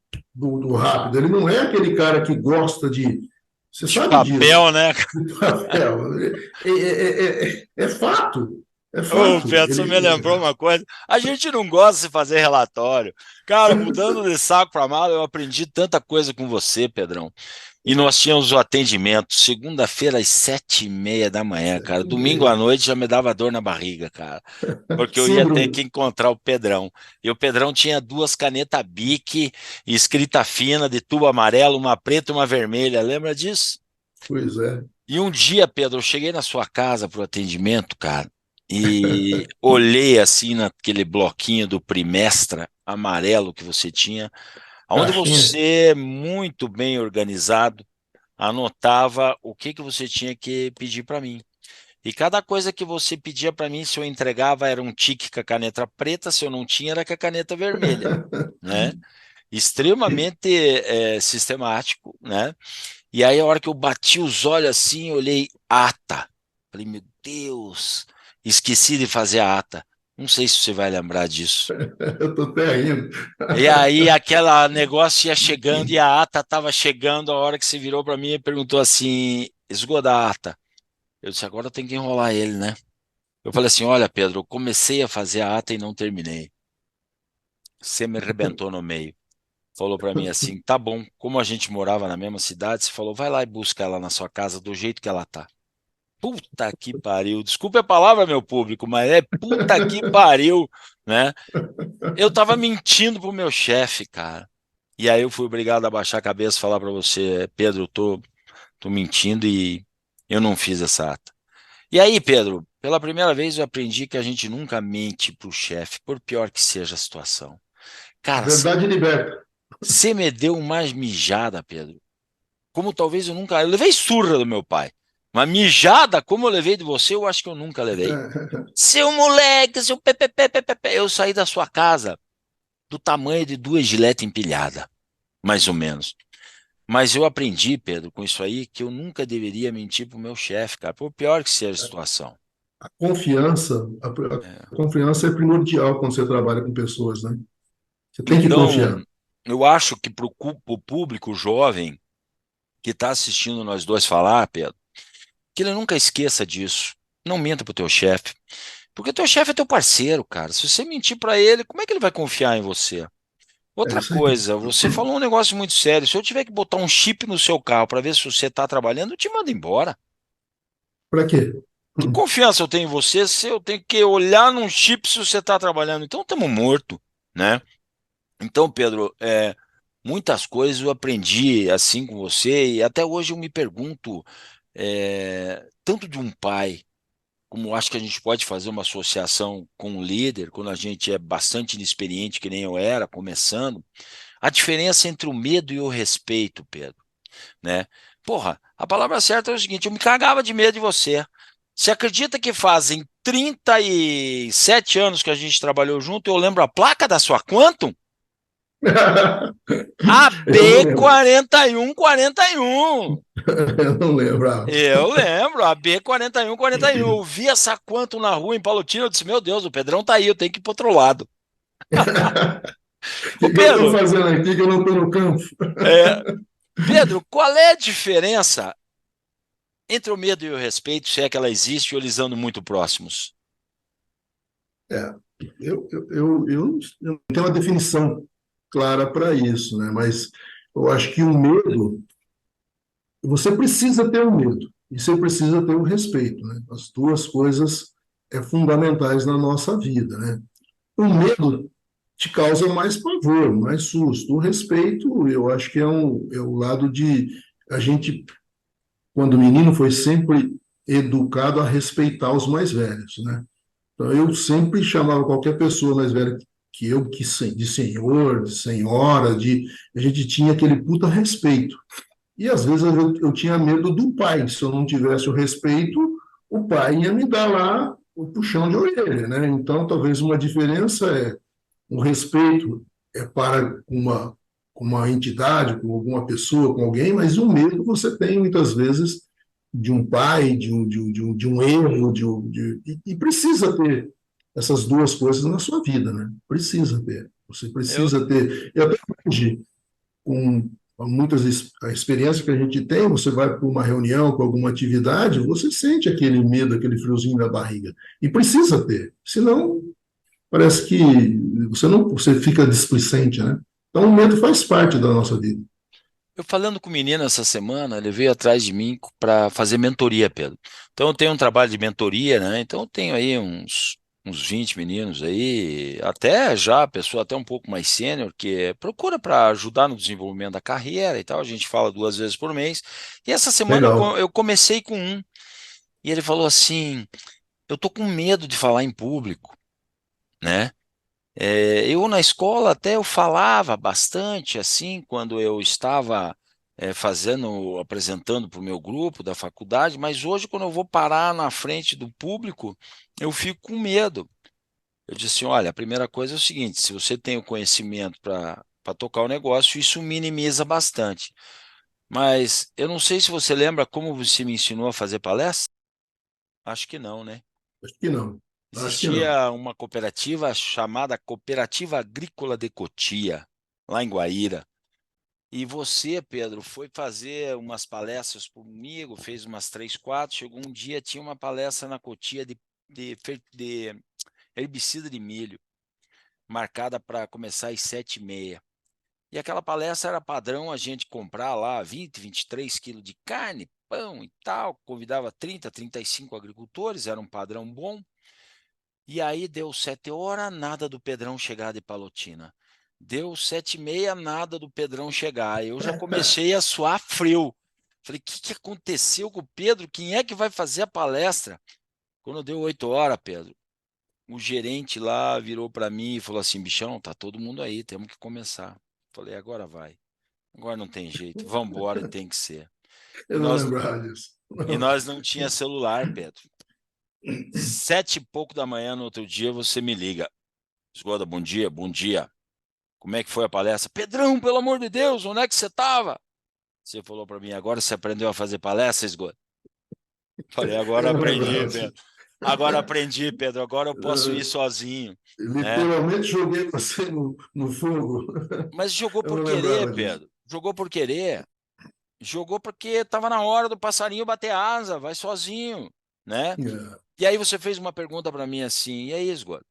C: rápido. Ele não é aquele cara que gosta de. Você
B: De
C: sabe disso.
B: papel, né?
C: De papel. É fato. É
B: Ô,
C: fato.
B: Pedro, você me lembrou uma coisa. A gente não gosta de fazer relatório. Cara, mudando de saco para mala, eu aprendi tanta coisa com você, Pedrão. E nós tínhamos o atendimento segunda-feira às 7h30 da manhã, cara. Domingo à noite já me dava dor na barriga, cara. Porque eu ia ter
C: Síndrome.
B: que encontrar o Pedrão. E o Pedrão tinha 2 canetas Bic, escrita fina, de tubo amarelo, uma preta e uma vermelha. Lembra disso?
C: Pois é.
B: E um dia, Pedro, eu cheguei na sua casa para o atendimento, cara, e olhei assim naquele bloquinho do Primestra amarelo que você tinha, onde
C: Caixinha.
B: você, muito bem organizado, anotava o que que você tinha que pedir para mim. E cada coisa que você pedia para mim, se eu entregava, era um tique com a caneta preta, se eu não tinha, era com a caneta vermelha, né? Extremamente sistemático, né? E aí, a hora que eu bati os olhos assim, eu olhei ata. Falei, meu Deus, esqueci de fazer a ata. Não sei se você vai lembrar disso.
C: Eu estou até rindo.
B: E aí, aquela negócio ia chegando e a ata estava chegando. A hora que você virou para mim e perguntou assim: esgoda a ata. Eu disse: agora tem que enrolar ele, né? Eu falei assim: olha, Pedro, eu comecei a fazer a ata e não terminei. Você me arrebentou no meio. falou para mim assim: tá bom, como a gente morava na mesma cidade, você falou, vai lá e busca ela na sua casa do jeito que ela tá. Puta que pariu. Desculpe a palavra, meu público, mas é puta que pariu, né? Eu tava mentindo pro meu chefe, cara. E aí eu fui obrigado a baixar a cabeça e falar para você, Pedro, tô mentindo e eu não fiz essa ata. E aí, Pedro, pela primeira vez eu aprendi que a gente nunca mente pro chefe, por pior que seja a situação. Cara,
C: Verdade liberta.
B: você me deu uma mijada, Pedro. Como talvez eu nunca. Eu levei surra do meu pai. Uma mijada, como eu levei de você, eu acho que eu nunca levei. Seu moleque, seu pepepe. Eu saí da sua casa do tamanho de duas giletes empilhadas, mais ou menos. Mas eu aprendi, Pedro, com isso aí, que eu nunca deveria mentir pro meu chefe, cara, por pior que seja a situação.
C: Confiança, a confiança é primordial quando você trabalha com pessoas, né? Você tem que
B: Então,
C: confiar.
B: eu acho que para o público jovem que está assistindo nós dois falar, Pedro, que ele nunca esqueça disso. Não minta pro teu chefe. Porque teu chefe é teu parceiro, cara. Se você mentir para ele, como é que ele vai confiar em você?
C: É
B: Outra
C: isso aí.
B: coisa, você falou um negócio muito sério. Se eu tiver que botar um chip no seu carro para ver se você está trabalhando, eu te mando embora.
C: Para quê?
B: Que confiança eu tenho em você se eu tenho que olhar num chip se você está trabalhando? Então estamos mortos, né? Então, Pedro, muitas coisas eu aprendi assim com você e até hoje eu me pergunto, tanto de um pai, como acho que a gente pode fazer uma associação com um líder, quando a gente é bastante inexperiente, que nem eu era, começando, a diferença entre o medo e o respeito, Pedro, né? Porra, a palavra certa é o seguinte, eu me cagava de medo de você. Você acredita que fazem 37 anos que a gente trabalhou junto, eu lembro a placa da sua Quantum?
C: Eu não lembro.
B: AB4141.
C: Eu não lembro.
B: Eu lembro, AB4141. Eu vi essa Quantum na rua em Palotina, eu disse, meu Deus, o Pedrão tá aí, eu tenho que ir pro outro lado.
C: O
B: Ô
C: que eu estou
B: Pedro,
C: fazendo aqui que eu não estou no campo?
B: é, Pedro, qual é a diferença entre o medo e o respeito, se é que ela existe, ou eles andam muito próximos?
C: É, eu não tenho uma definição clara para isso, né? Mas eu acho que o medo, você precisa ter o medo e você precisa ter o respeito, né? As duas coisas fundamentais na nossa vida, né? O medo te causa mais pavor, mais susto. O respeito, eu acho que é o lado de a gente, quando menino, foi sempre educado a respeitar os mais velhos, né? Então, eu sempre chamava qualquer pessoa mais velha que eu, de senhor, de senhora, a gente tinha aquele puta respeito. E às vezes eu tinha medo do pai. Se eu não tivesse o respeito, o pai ia me dar lá o puxão de orelha, né? Então, talvez uma diferença é o respeito para uma entidade, com alguma pessoa, com alguém, mas o medo você tem muitas vezes de um pai, de um erro, e precisa ter essas duas coisas na sua vida, né? Precisa ter. Você
B: Eu,
C: precisa ter. E até hoje, com a experiência que a gente tem, você vai para uma reunião, com alguma atividade, você sente aquele medo, aquele friozinho na barriga. E precisa ter. Senão, parece que você fica displicente, né? Então, o medo faz parte da nossa vida.
B: eu falando com o menino essa semana, ele veio atrás de mim para fazer mentoria, Pedro. Então eu tenho um trabalho de mentoria, né? Então eu tenho aí uns 20 meninos aí, até já, pessoa até um pouco mais sênior, que procura para ajudar no desenvolvimento da carreira e tal. A gente fala 2 vezes por mês. E essa semana
C: Legal.
B: eu comecei com um, e ele falou assim: eu tô com medo de falar em público, né? Eu na escola até eu falava bastante assim quando eu estava apresentando para o meu grupo da faculdade, mas hoje quando eu vou parar na frente do público, eu fico com medo. Eu disse, assim, olha, a primeira coisa é o seguinte, se você tem o conhecimento para tocar o negócio, isso minimiza bastante. Mas eu não sei se você lembra como você me ensinou a fazer palestra? Acho que não, né?
C: Acho que não. Acho que não.
B: Existia uma cooperativa chamada Cooperativa Agrícola de Cotia, lá em Guaíra. E você, Pedro, foi fazer umas palestras comigo, fez umas 3, 4. Chegou um dia, tinha uma palestra na Cotia de herbicida de milho, marcada para começar às 7h30. E aquela palestra era padrão a gente comprar lá 20, 23 quilos de carne, pão e tal, convidava 30, 35 agricultores, era um padrão bom. E aí deu 7 horas, nada do Pedrão chegar de Palotina. Deu 7h30, nada do Pedrão chegar. Eu já comecei a suar frio. Falei, o que aconteceu com o Pedro? Quem é que vai fazer a palestra? Quando deu 8 horas, Pedro, o gerente lá virou para mim e falou assim, bichão, tá todo mundo aí, temos que começar. Falei, agora vai. Agora não tem jeito, vamos embora e tem que ser. E
C: Eu não
B: nós,
C: lembrava disso.
B: e nós não tinha celular, Pedro. 7 e pouco da manhã no outro dia você me liga. Esgoda, bom dia, bom dia. Como é que foi a palestra? Pedrão, pelo amor de Deus, onde é que você estava? Você falou para mim, agora você aprendeu a fazer palestra, Esgoda? Falei, agora
C: Eu não
B: aprendi,
C: lembrava
B: Pedro.
C: disso.
B: Agora aprendi, Pedro, agora eu posso ir sozinho, né?
C: Literalmente joguei você no fogo.
B: Mas jogou
C: Eu
B: por
C: não
B: querer,
C: lembrava disso.
B: Pedro. Jogou por querer. Jogou porque estava na hora do passarinho bater asa, vai sozinho, né?
C: É,
B: E aí você fez uma pergunta para mim assim, e aí, Esgoda,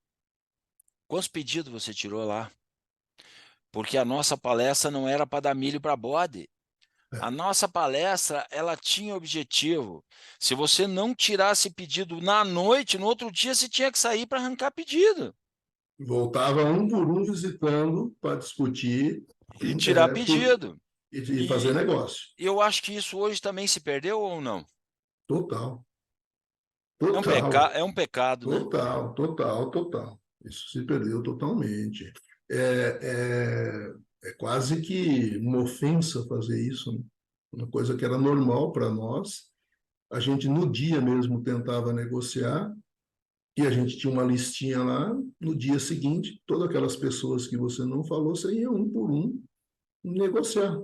B: quantos pedidos você tirou lá? Porque a nossa palestra não era para dar milho para bode. A nossa palestra, ela tinha objetivo. Se você não tirasse pedido na noite, no outro dia você tinha que sair para arrancar pedido
C: voltava um por um visitando para discutir
B: e tirar
C: é, por,
B: pedido.
C: e fazer
B: E
C: negócio.
B: eu acho que isso hoje também se perdeu ou não?
C: Total,
B: É
C: total,
B: é um pecado, né?
C: total, total, total. Isso se perdeu totalmente. É quase que uma ofensa fazer isso, né? Uma coisa que era normal para nós. A gente, no dia mesmo, tentava negociar, e a gente tinha uma listinha lá. No dia seguinte, todas aquelas pessoas que você não falou, você ia um por um negociar,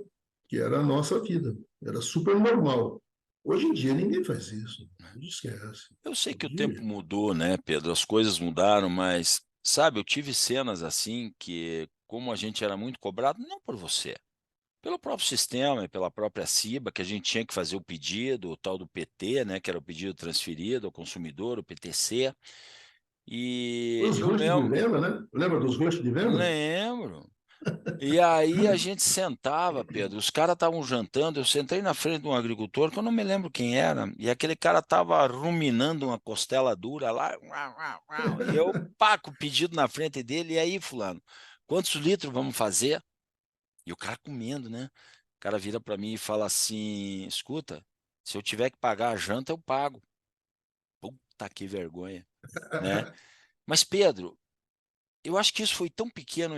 C: que era a nossa vida. Era super normal. Hoje em dia ninguém faz isso. Esquece.
B: Eu sei que o tempo
C: Hoje,
B: mudou, né, Pedro? As coisas mudaram, mas, sabe, eu tive cenas assim que, como a gente era muito cobrado, não por você, pelo próprio sistema e pela própria CIBA, que a gente tinha que fazer o pedido, o tal do PT, né, que era o pedido transferido ao consumidor, o PTC. E
C: os
B: eu
C: rushes de
B: lembro,
C: venda, né? Lembra dos rushes de venda?
B: lembro. E aí a gente sentava, Pedro, os caras estavam jantando, eu sentei na frente de um agricultor, que eu não me lembro quem era, e aquele cara estava ruminando uma costela dura lá, uau, uau, uau, e eu, pá, com o pedido na frente dele, e aí, fulano, quantos litros vamos fazer? E o cara comendo, né? O cara vira para mim e fala assim, escuta, se eu tiver que pagar a janta, eu pago. Puta que vergonha, né? Mas, Pedro, eu acho que isso foi tão pequeno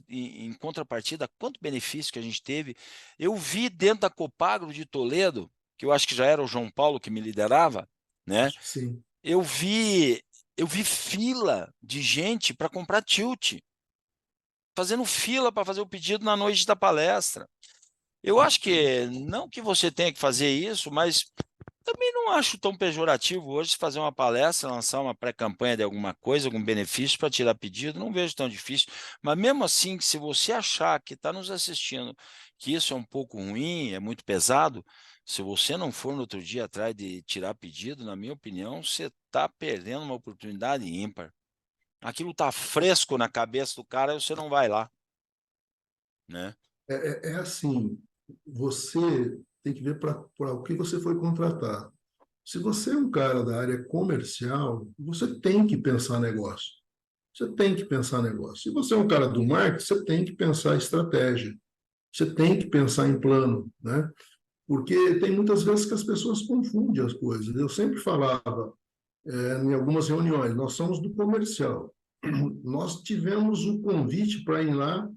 B: em contrapartida, quanto benefício que a gente teve. Eu vi dentro da Copagro de Toledo, que eu acho que já era o João Paulo que me liderava, né?
C: Acho que sim.
B: Eu vi, eu vi fila de gente para comprar tilt, fazendo fila para fazer o pedido na noite da palestra. Eu acho que não que você tenha que fazer isso, mas também não acho tão pejorativo hoje fazer uma palestra, lançar uma pré-campanha de alguma coisa, algum benefício para tirar pedido, não vejo tão difícil. Mas mesmo assim, se você achar que está nos assistindo que isso é um pouco ruim, é muito pesado, se você não for no outro dia atrás de tirar pedido, na minha opinião, você está perdendo uma oportunidade ímpar. Aquilo está fresco na cabeça do cara e você não vai lá, né?
C: É assim, você tem que ver para o que você foi contratado. Se você é um cara da área comercial, você tem que pensar negócio. Você tem que pensar negócio. Se você é um cara do marketing, você tem que pensar estratégia. Você tem que pensar em plano, né? Porque tem muitas vezes que as pessoas confundem as coisas. Eu sempre falava, em algumas reuniões, nós somos do comercial. Nós tivemos o convite para ir lá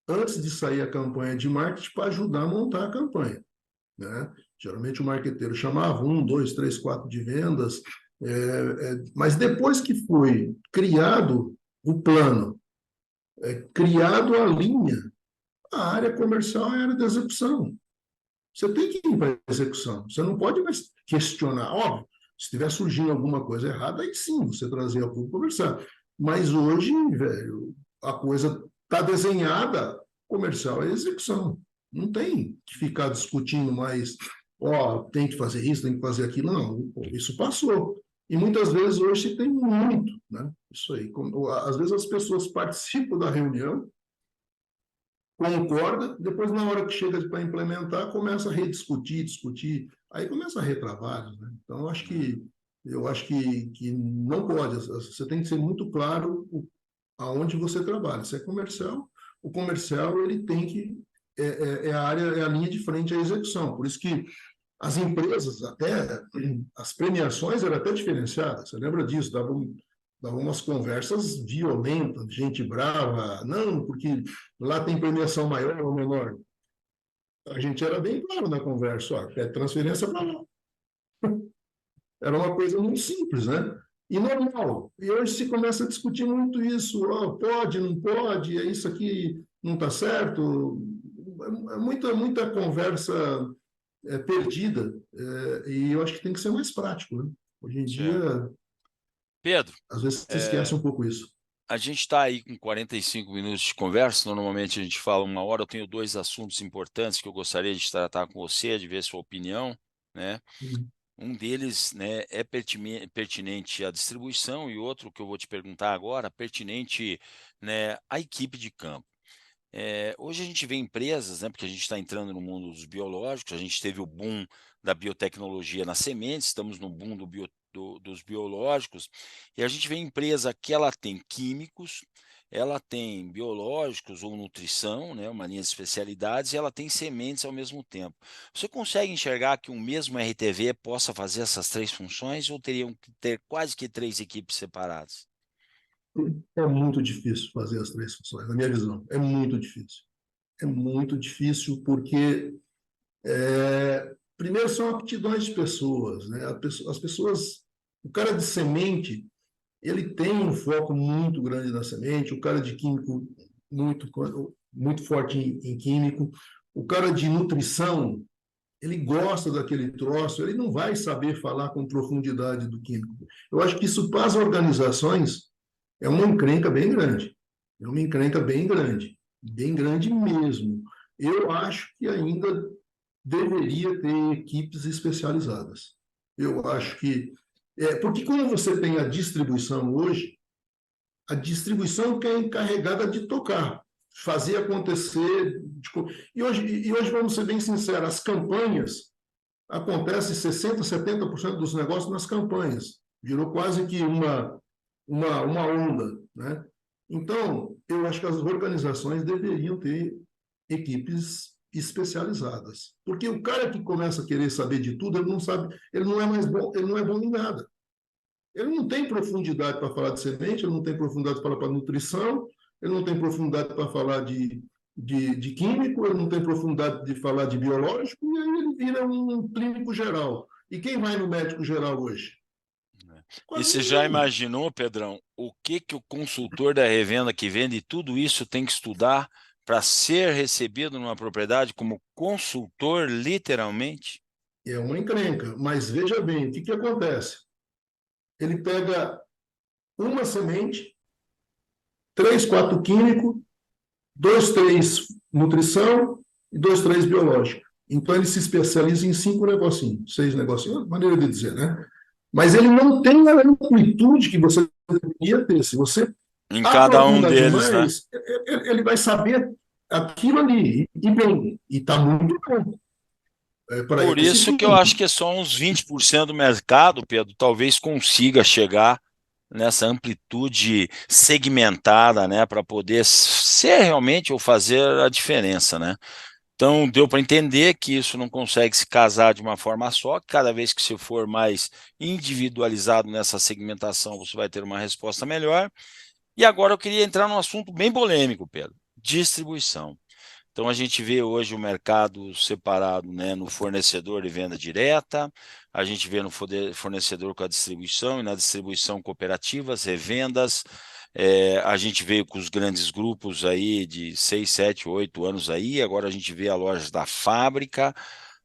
C: antes de sair a campanha de marketing para ajudar a montar a campanha, né? Geralmente o marqueteiro chamava um, dois, três, quatro de vendas, mas depois que foi criado o plano, criado a linha, a área comercial é a área de execução. Você tem que ir para a execução. Você não pode mais questionar. Óbvio, se estiver surgindo alguma coisa errada, aí sim você trazer a público conversar. Mas hoje, velho, a coisa está desenhada, comercial é execução. Não tem que ficar discutindo mais, ó, tem que fazer isso, tem que fazer aquilo. Não, isso passou. E muitas vezes hoje se tem muito, né? Isso aí. Às vezes as pessoas participam da reunião, concorda, depois na hora que chega para implementar, começa a rediscutir, discutir, aí começa a retrabalho, né? Então, eu acho que não pode, você tem que ser muito claro aonde você trabalha. Se é comercial, o comercial ele tem que é a área, é a linha de frente à execução. Por isso que as empresas, até as premiações eram até diferenciadas. Você lembra disso? Davam umas conversas violentas, gente brava. Não, porque lá tem premiação maior ou menor. A gente era bem claro na conversa. Ó, é transferência para lá. Era uma coisa muito simples, né? E normal. E hoje se começa a discutir muito isso. Oh, pode, não pode, isso aqui não está certo. Muita conversa perdida. E eu acho que tem que ser mais prático, né? Hoje em
B: Certo.
C: dia,
B: Pedro,
C: às vezes se esquece um pouco isso.
B: a gente está aí com 45 minutos de conversa, normalmente a gente fala 1 hora, eu tenho 2 assuntos importantes que eu gostaria de tratar com você, de ver sua opinião, né? Um deles, né, é pertinente à distribuição e outro que eu vou te perguntar agora, pertinente, né, à equipe de campo. Hoje a gente vê empresas, né, porque a gente está entrando no mundo dos biológicos, a gente teve o boom da biotecnologia nas sementes, estamos no boom dos biológicos, e a gente vê empresa que ela tem químicos, ela tem biológicos ou nutrição, né, uma linha de especialidades, e ela tem sementes ao mesmo tempo. Você consegue enxergar que um mesmo RTV possa fazer essas 3 funções ou teriam que ter quase que 3 equipes separadas?
C: É muito difícil fazer as 3 funções, na minha visão. É muito difícil. É muito difícil porque, primeiro, são aptidões de pessoas, né? As pessoas, o cara de semente, ele tem um foco muito grande na semente, o cara de químico muito, muito forte em químico, o cara de nutrição, ele gosta daquele troço, ele não vai saber falar com profundidade do químico. Eu acho que isso para as organizações é uma encrenca bem grande. É uma encrenca bem grande mesmo. Eu acho que ainda deveria ter equipes especializadas. Eu acho que. Porque quando você tem a distribuição hoje, a distribuição que é encarregada de tocar, fazer acontecer. E hoje, vamos ser bem sinceros, as campanhas acontecem 60%, 70% dos negócios nas campanhas. Virou quase que uma onda, né? Então, eu acho que as organizações deveriam ter equipes especializadas, porque o cara que começa a querer saber de tudo, ele não sabe, ele não é mais bom, ele não é bom em nada. Ele não tem profundidade para falar de semente, ele não tem profundidade para falar de nutrição, ele não tem profundidade para falar de químico, ele não tem profundidade de falar de biológico, e aí ele vira um clínico geral. E quem vai no médico geral hoje?
B: E
C: Quase
B: você já
C: ninguém.
B: imaginou, Pedrão, o que o consultor da revenda que vende tudo isso tem que estudar para ser recebido numa propriedade como consultor, literalmente?
C: É uma encrenca, mas veja bem, o que acontece? Ele pega uma semente, 3, 4 químico, 2, 3 nutrição e 2, 3 biológico. Então ele se especializa em 5 negocinhos, 6 negocinhos, maneira de dizer, né? Mas ele não tem a amplitude que você deveria ter. Se você
B: Em cada um
C: aprofundar
B: deles, né?
C: demais, ele vai saber aquilo ali, e bem, e está muito bom para
B: Por
C: esse
B: isso que
C: fim.
B: eu acho que é só uns 20% do mercado, Pedro, talvez consiga chegar nessa amplitude segmentada, né, para poder ser realmente ou fazer a diferença, né? Então, deu para entender que isso não consegue se casar de uma forma só, que cada vez que você for mais individualizado nessa segmentação, você vai ter uma resposta melhor. E agora eu queria entrar num assunto bem polêmico, Pedro: distribuição. Então, a gente vê hoje o mercado separado, né, no fornecedor e venda direta, a gente vê no fornecedor com a distribuição, e na distribuição cooperativas, revendas, a gente veio com os grandes grupos aí de 6, 7, 8 anos aí, agora a gente vê a loja da fábrica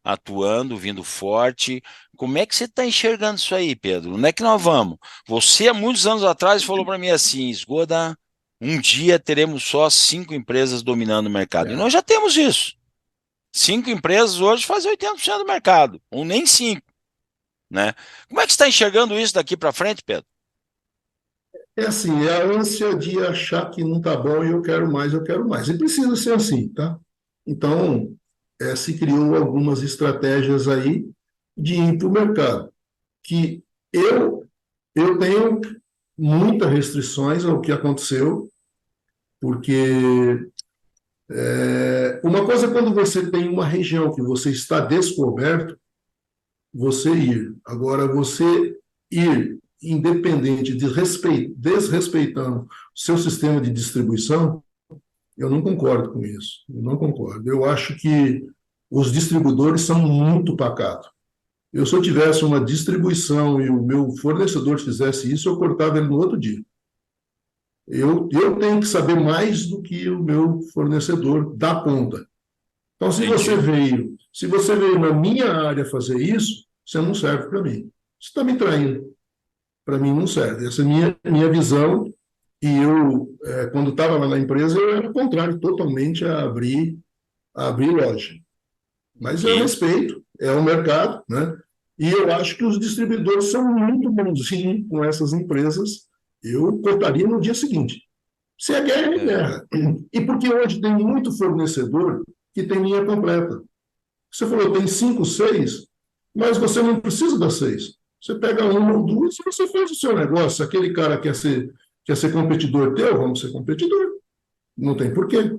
B: atuando, vindo forte. Como é que você está enxergando isso aí, Pedro? Onde é que nós vamos? Você, há muitos anos atrás, falou para mim assim: Esgoda, um dia teremos só 5 empresas dominando o mercado. E nós já temos isso. 5 empresas hoje fazem 80% do mercado, ou nem 5, né? Como é que você está enxergando isso daqui para frente, Pedro?
C: É assim, é a ânsia de achar que não está bom e eu quero mais, eu quero mais. E precisa ser assim, tá? Então, se criou algumas estratégias aí de ir para o mercado, que eu, eu tenho muitas restrições ao que aconteceu, porque uma coisa é quando você tem uma região que você está descoberto, você ir. Agora, você ir independente, desrespeitando o seu sistema de distribuição, eu não concordo com isso. Eu não concordo. Eu acho que os distribuidores são muito pacatos. Se eu tivesse uma distribuição e o meu fornecedor fizesse isso, eu cortava ele no outro dia. Eu tenho que saber mais do que o meu fornecedor da ponta. Então,
B: Entendi.
C: se você veio na minha área fazer isso, você não serve para mim. Você está me traindo. Para mim não serve. Essa é a minha visão. E quando estava lá na empresa, eu era contrário totalmente a abrir loja. Mas eu
B: Ok.
C: respeito, é o mercado, né? E eu acho que os distribuidores são muito bonzinhos com essas empresas. Eu cortaria no dia seguinte. Se é guerra, é
B: É,
C: guerra. E porque hoje tem muito fornecedor que tem linha completa. Você falou, tem cinco, seis, mas você não precisa das seis. Você pega uma ou duas e você faz o seu negócio. Se aquele cara quer ser competidor teu, vamos ser competidor. Não tem porquê.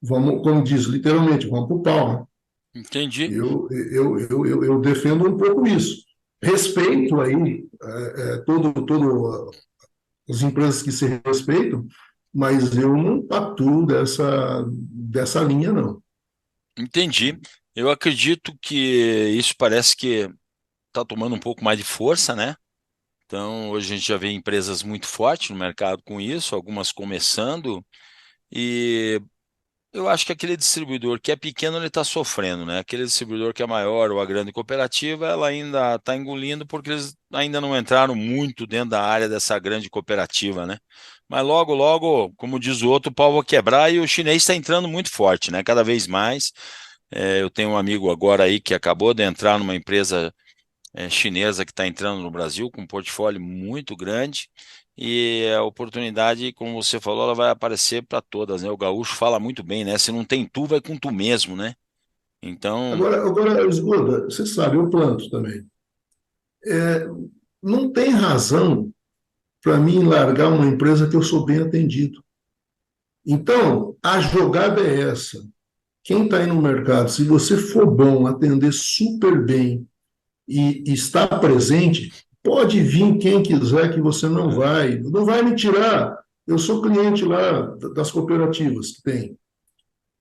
C: Vamos, como diz literalmente, vamos para o pau. Né?
B: entendi.
C: Eu defendo um pouco isso. Respeito aí todo as empresas que se respeitam, mas eu não atuo dessa linha, não.
B: Entendi. Eu acredito que isso parece que está tomando um pouco mais de força, né? Então, hoje a gente já vê empresas muito fortes no mercado com isso, algumas começando, e eu acho que aquele distribuidor que é pequeno, ele está sofrendo, né? Aquele distribuidor que é maior ou a grande cooperativa, ela ainda está engolindo porque eles ainda não entraram muito dentro da área dessa grande cooperativa, né? Mas logo, logo, como diz o outro, o pau vai quebrar e o chinês está entrando muito forte, né? Cada vez mais. Eu tenho um amigo agora aí que acabou de entrar numa empresa chinesa que está entrando no Brasil com um portfólio muito grande e a oportunidade, como você falou, ela vai aparecer para todas, né? O gaúcho fala muito bem, né? Se não tem tu, vai com tu mesmo, né? Então,
C: Agora, escuta, você sabe, eu planto também. Não tem razão para mim largar uma empresa que eu sou bem atendido. Então, a jogada é essa. Quem está aí no mercado, se você for bom, atender super bem e estar presente, pode vir quem quiser que você não vai me tirar. Eu sou cliente lá das cooperativas que tem.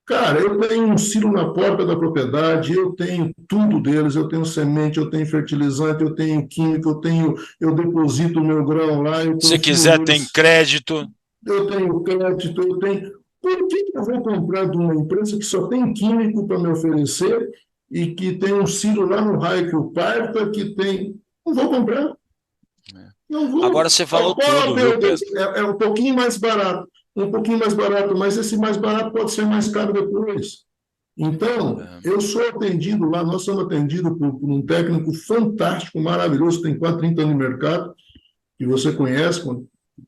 C: Cara, eu tenho um silo na porta da propriedade, eu tenho tudo deles, eu tenho semente, eu tenho fertilizante, eu tenho química, eu deposito o meu grão lá, eu
B: se
C: confio
B: quiser, tem
C: neles,
B: crédito.
C: eu tenho crédito, eu tenho. Por que eu vou comprar de uma empresa que só tem químico para me oferecer e que tem um silo lá no raio que o parta, que tem. Não vou comprar, não
B: Agora
C: vou.
B: você falou
C: Oh,
B: tudo, viu,
C: meu Deus,
B: Pedro?
C: é um pouquinho mais barato, mas esse mais barato pode ser mais caro depois. Então,
B: É,
C: eu sou atendido lá, nós somos atendidos por um técnico fantástico, maravilhoso, tem quase 30 anos de mercado, que você conhece,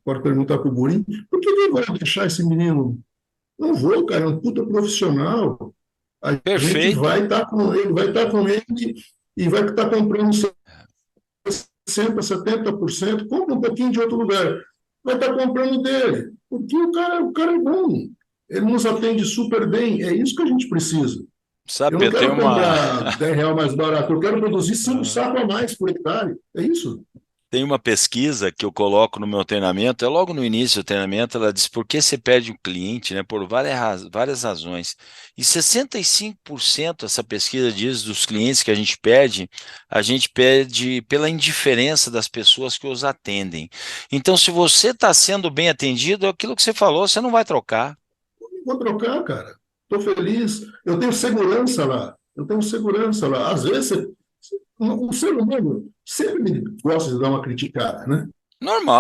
C: pode perguntar para o Burim, por que eu vou deixar esse menino? Não vou, cara, é um puta profissional. A gente
B: perfeito.
C: vai estar com ele e vai estar comprando 60%, 70%, compra um pouquinho de outro lugar. Vai estar comprando dele, porque o cara é bom. Ele nos atende super bem, é isso que a gente precisa.
B: Sabe,
C: Eu não
B: Pedro, tem
C: quero
B: uma.
C: comprar R$ 10 mais barato, eu quero produzir 5 sacos a mais por hectare. É isso?
B: Tem uma pesquisa que eu coloco no meu treinamento, é logo no início do treinamento, ela diz por que você perde um cliente, né? Por várias razões. E 65% essa pesquisa diz dos clientes que a gente perde pela indiferença das pessoas que os atendem. Então, se você está sendo bem atendido, é aquilo que você falou, você não vai trocar.
C: Vou trocar, cara. Estou feliz. Eu tenho segurança lá. Eu tenho segurança lá. Às vezes, o ser humano sempre gosta de dar uma criticada, né?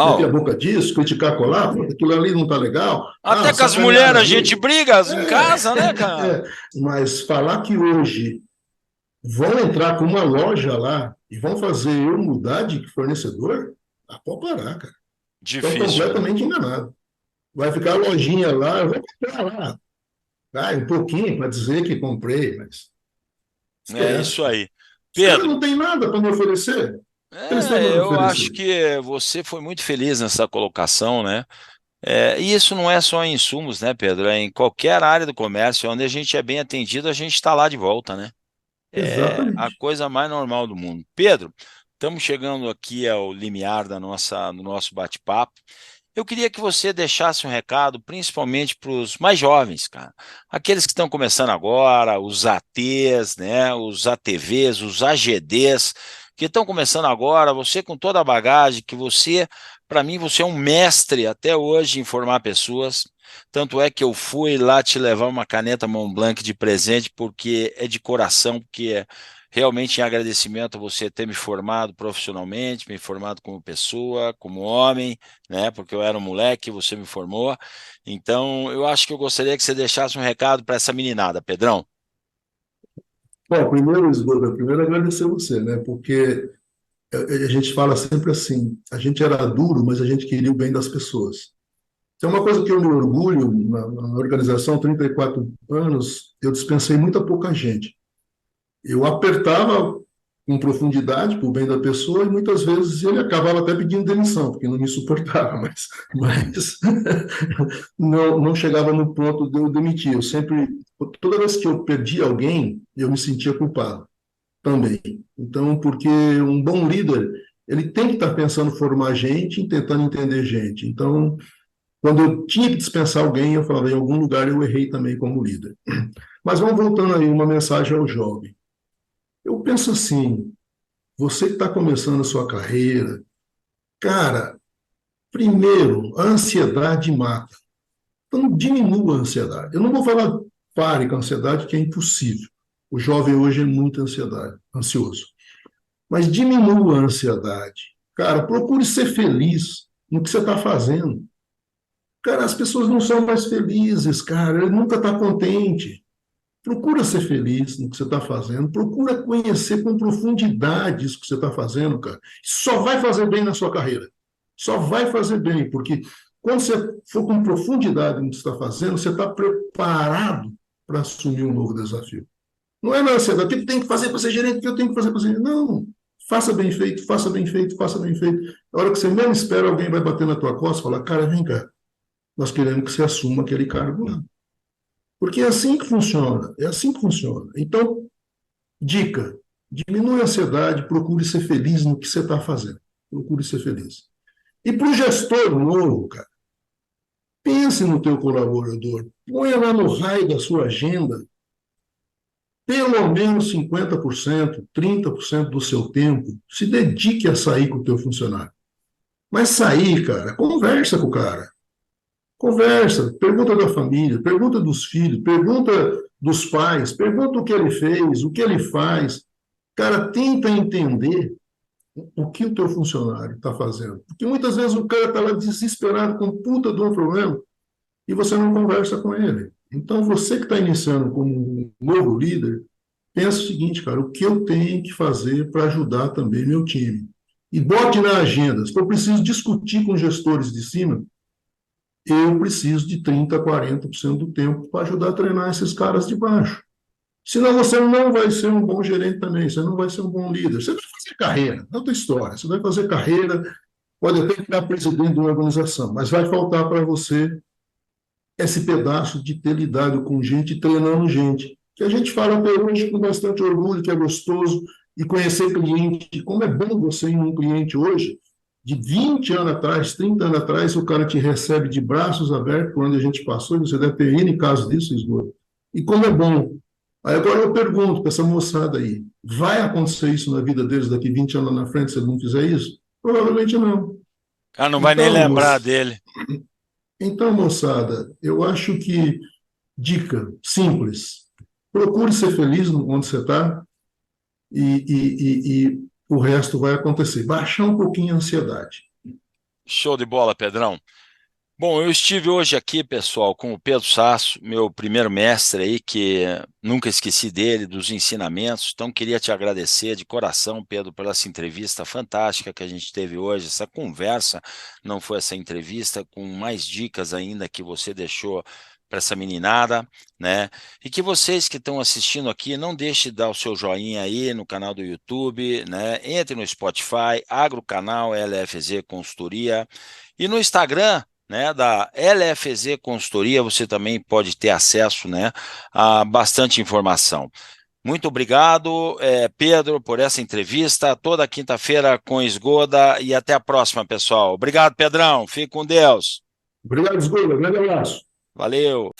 C: Meter a
B: Normal.
C: boca disso, criticar colar, pô, aquilo ali não está legal.
B: Até com as
C: Sacanearam
B: mulheres a gente
C: ali.
B: briga em casa, né,
C: É,
B: cara?
C: mas falar que hoje vão entrar com uma loja lá e vão fazer eu mudar de fornecedor, pode parar, cara. Estou
B: Difícil, né?
C: completamente enganado. Vai ficar a lojinha lá, eu vou comprar lá. Vai, um pouquinho para dizer que comprei, mas
B: É
C: esquece,
B: isso
C: cara.
B: aí.
C: Os caras
B: Pedro,
C: não têm nada para me oferecer. O que eles têm para me
B: eu acho
C: oferecer?
B: que você foi muito feliz nessa colocação, né? E isso não é só em insumos, né, Pedro? É em qualquer área do comércio, onde a gente é bem atendido, a gente está lá de volta, né? É a
C: Exatamente.
B: coisa mais normal do mundo. Pedro, estamos chegando aqui ao limiar do nosso bate-papo. Eu queria que você deixasse um recado, principalmente para os mais jovens, cara. Aqueles que estão começando agora, os ATs, né? Os ATVs, os AGDs, que estão começando agora. Você com toda a bagagem, que você, para mim, você é um mestre até hoje em formar pessoas. Tanto é que eu fui lá te levar uma caneta Montblanc de presente, porque é de coração, porque é realmente em agradecimento a você ter me formado profissionalmente, me formado como pessoa, como homem, né? Porque eu era um moleque, você me formou. Então, eu acho que eu gostaria que você deixasse um recado para essa meninada, Pedrão.
C: Bom, primeiro, Esgoto, primeiro agradecer você, né? Porque a gente fala sempre assim, a gente era duro, mas a gente queria o bem das pessoas. Então, uma coisa que eu me orgulho na organização, 34 anos, eu dispensei muita pouca gente. Eu apertava com profundidade para o bem da pessoa e muitas vezes ele acabava até pedindo demissão, porque não me suportava, mas não chegava no ponto de eu demitir. Eu sempre, toda vez que eu perdi alguém, eu me sentia culpado também. Então, porque um bom líder, ele tem que estar pensando em formar gente e tentando entender gente. Então, quando eu tinha que dispensar alguém, eu falava, em algum lugar eu errei também como líder. Mas vamos voltando aí, uma mensagem ao jovem. Eu penso assim, você que está começando a sua carreira, cara, primeiro, a ansiedade mata. Então, diminua a ansiedade. Eu não vou falar pare com a ansiedade, que é impossível. O jovem hoje é muito ansioso. Mas diminua a ansiedade. Cara, procure ser feliz no que você está fazendo. Cara, as pessoas não são mais felizes, cara. Ele nunca está contente. Procura ser feliz no que você está fazendo. Procura conhecer com profundidade isso que você está fazendo, cara. Só vai fazer bem na sua carreira. Só vai fazer bem, porque quando você for com profundidade no que você está fazendo, você está preparado para assumir um novo desafio. Não é na ansiedade, o que eu tenho que fazer para ser gerente, o que eu tenho que fazer para ser gerente. Não, faça bem feito, faça bem feito, faça bem feito. Na hora que você menos espera, alguém vai bater na tua costa e falar, cara, vem cá, nós queremos que você assuma aquele cargo lá. Porque é assim que funciona, é assim que funciona. Então, dica, diminui a ansiedade, procure ser feliz no que você está fazendo. Procure ser feliz. E para o gestor novo, cara, pense no teu colaborador, ponha lá no raio da sua agenda pelo menos 50%, 30% do seu tempo, se dedique a sair com o teu funcionário. Mas sair, cara, conversa com o cara. Conversa, pergunta da família, pergunta dos filhos, pergunta dos pais, pergunta o que ele fez, o que ele faz. Cara, tenta entender o que o teu funcionário está fazendo. Porque muitas vezes o cara está lá desesperado com puta de um problema e você não conversa com ele. Então, você que está iniciando como um novo líder, pensa o seguinte, cara, o que eu tenho que fazer para ajudar também meu time? E bote na agenda. Se eu preciso discutir com gestores de cima, eu preciso de 30%, 40% do tempo para ajudar a treinar esses caras de baixo. Senão você não vai ser um bom gerente também, você não vai ser um bom líder. Você vai fazer carreira, é outra história. Você vai fazer carreira, pode até virar presidente de uma organização, mas vai faltar para você esse pedaço de ter lidado com gente, treinando gente. Que a gente fala até hoje com bastante orgulho, que é gostoso, e conhecer cliente. Como é bom você ir num cliente hoje, de 20 anos atrás, 30 anos atrás, o cara te recebe de braços abertos, por onde a gente passou, e você deve ter N casos disso, Esgoto. E como é bom. Aí agora eu pergunto para essa moçada aí, vai acontecer isso na vida deles daqui 20 anos na frente se ele não fizer isso? Provavelmente não.
B: Cara, não vai nem
C: Então,
B: lembrar
C: moça,
B: dele.
C: então, moçada, eu acho que dica simples: procure ser feliz onde você está e o resto vai acontecer. Baixar um pouquinho a ansiedade.
B: Show de bola, Pedrão. Bom, eu estive hoje aqui, pessoal, com o Pedro Sasso, meu primeiro mestre aí, que nunca esqueci dele, dos ensinamentos. Então, queria te agradecer de coração, Pedro, pela essa entrevista fantástica que a gente teve hoje, essa conversa, não foi essa entrevista, com mais dicas ainda que você deixou para essa meninada, né? E que vocês que estão assistindo aqui, não deixe de dar o seu joinha aí no canal do YouTube, né? Entre no Spotify, Agrocanal LFZ Consultoria, e no Instagram, né, da LFZ Consultoria, você também pode ter acesso, né, a bastante informação. Muito obrigado, Pedro, por essa entrevista. Toda quinta-feira com Esgoda e até a próxima, pessoal. Obrigado, Pedrão. Fique com Deus.
C: Obrigado, Esgoda. Grande abraço.
B: Valeu.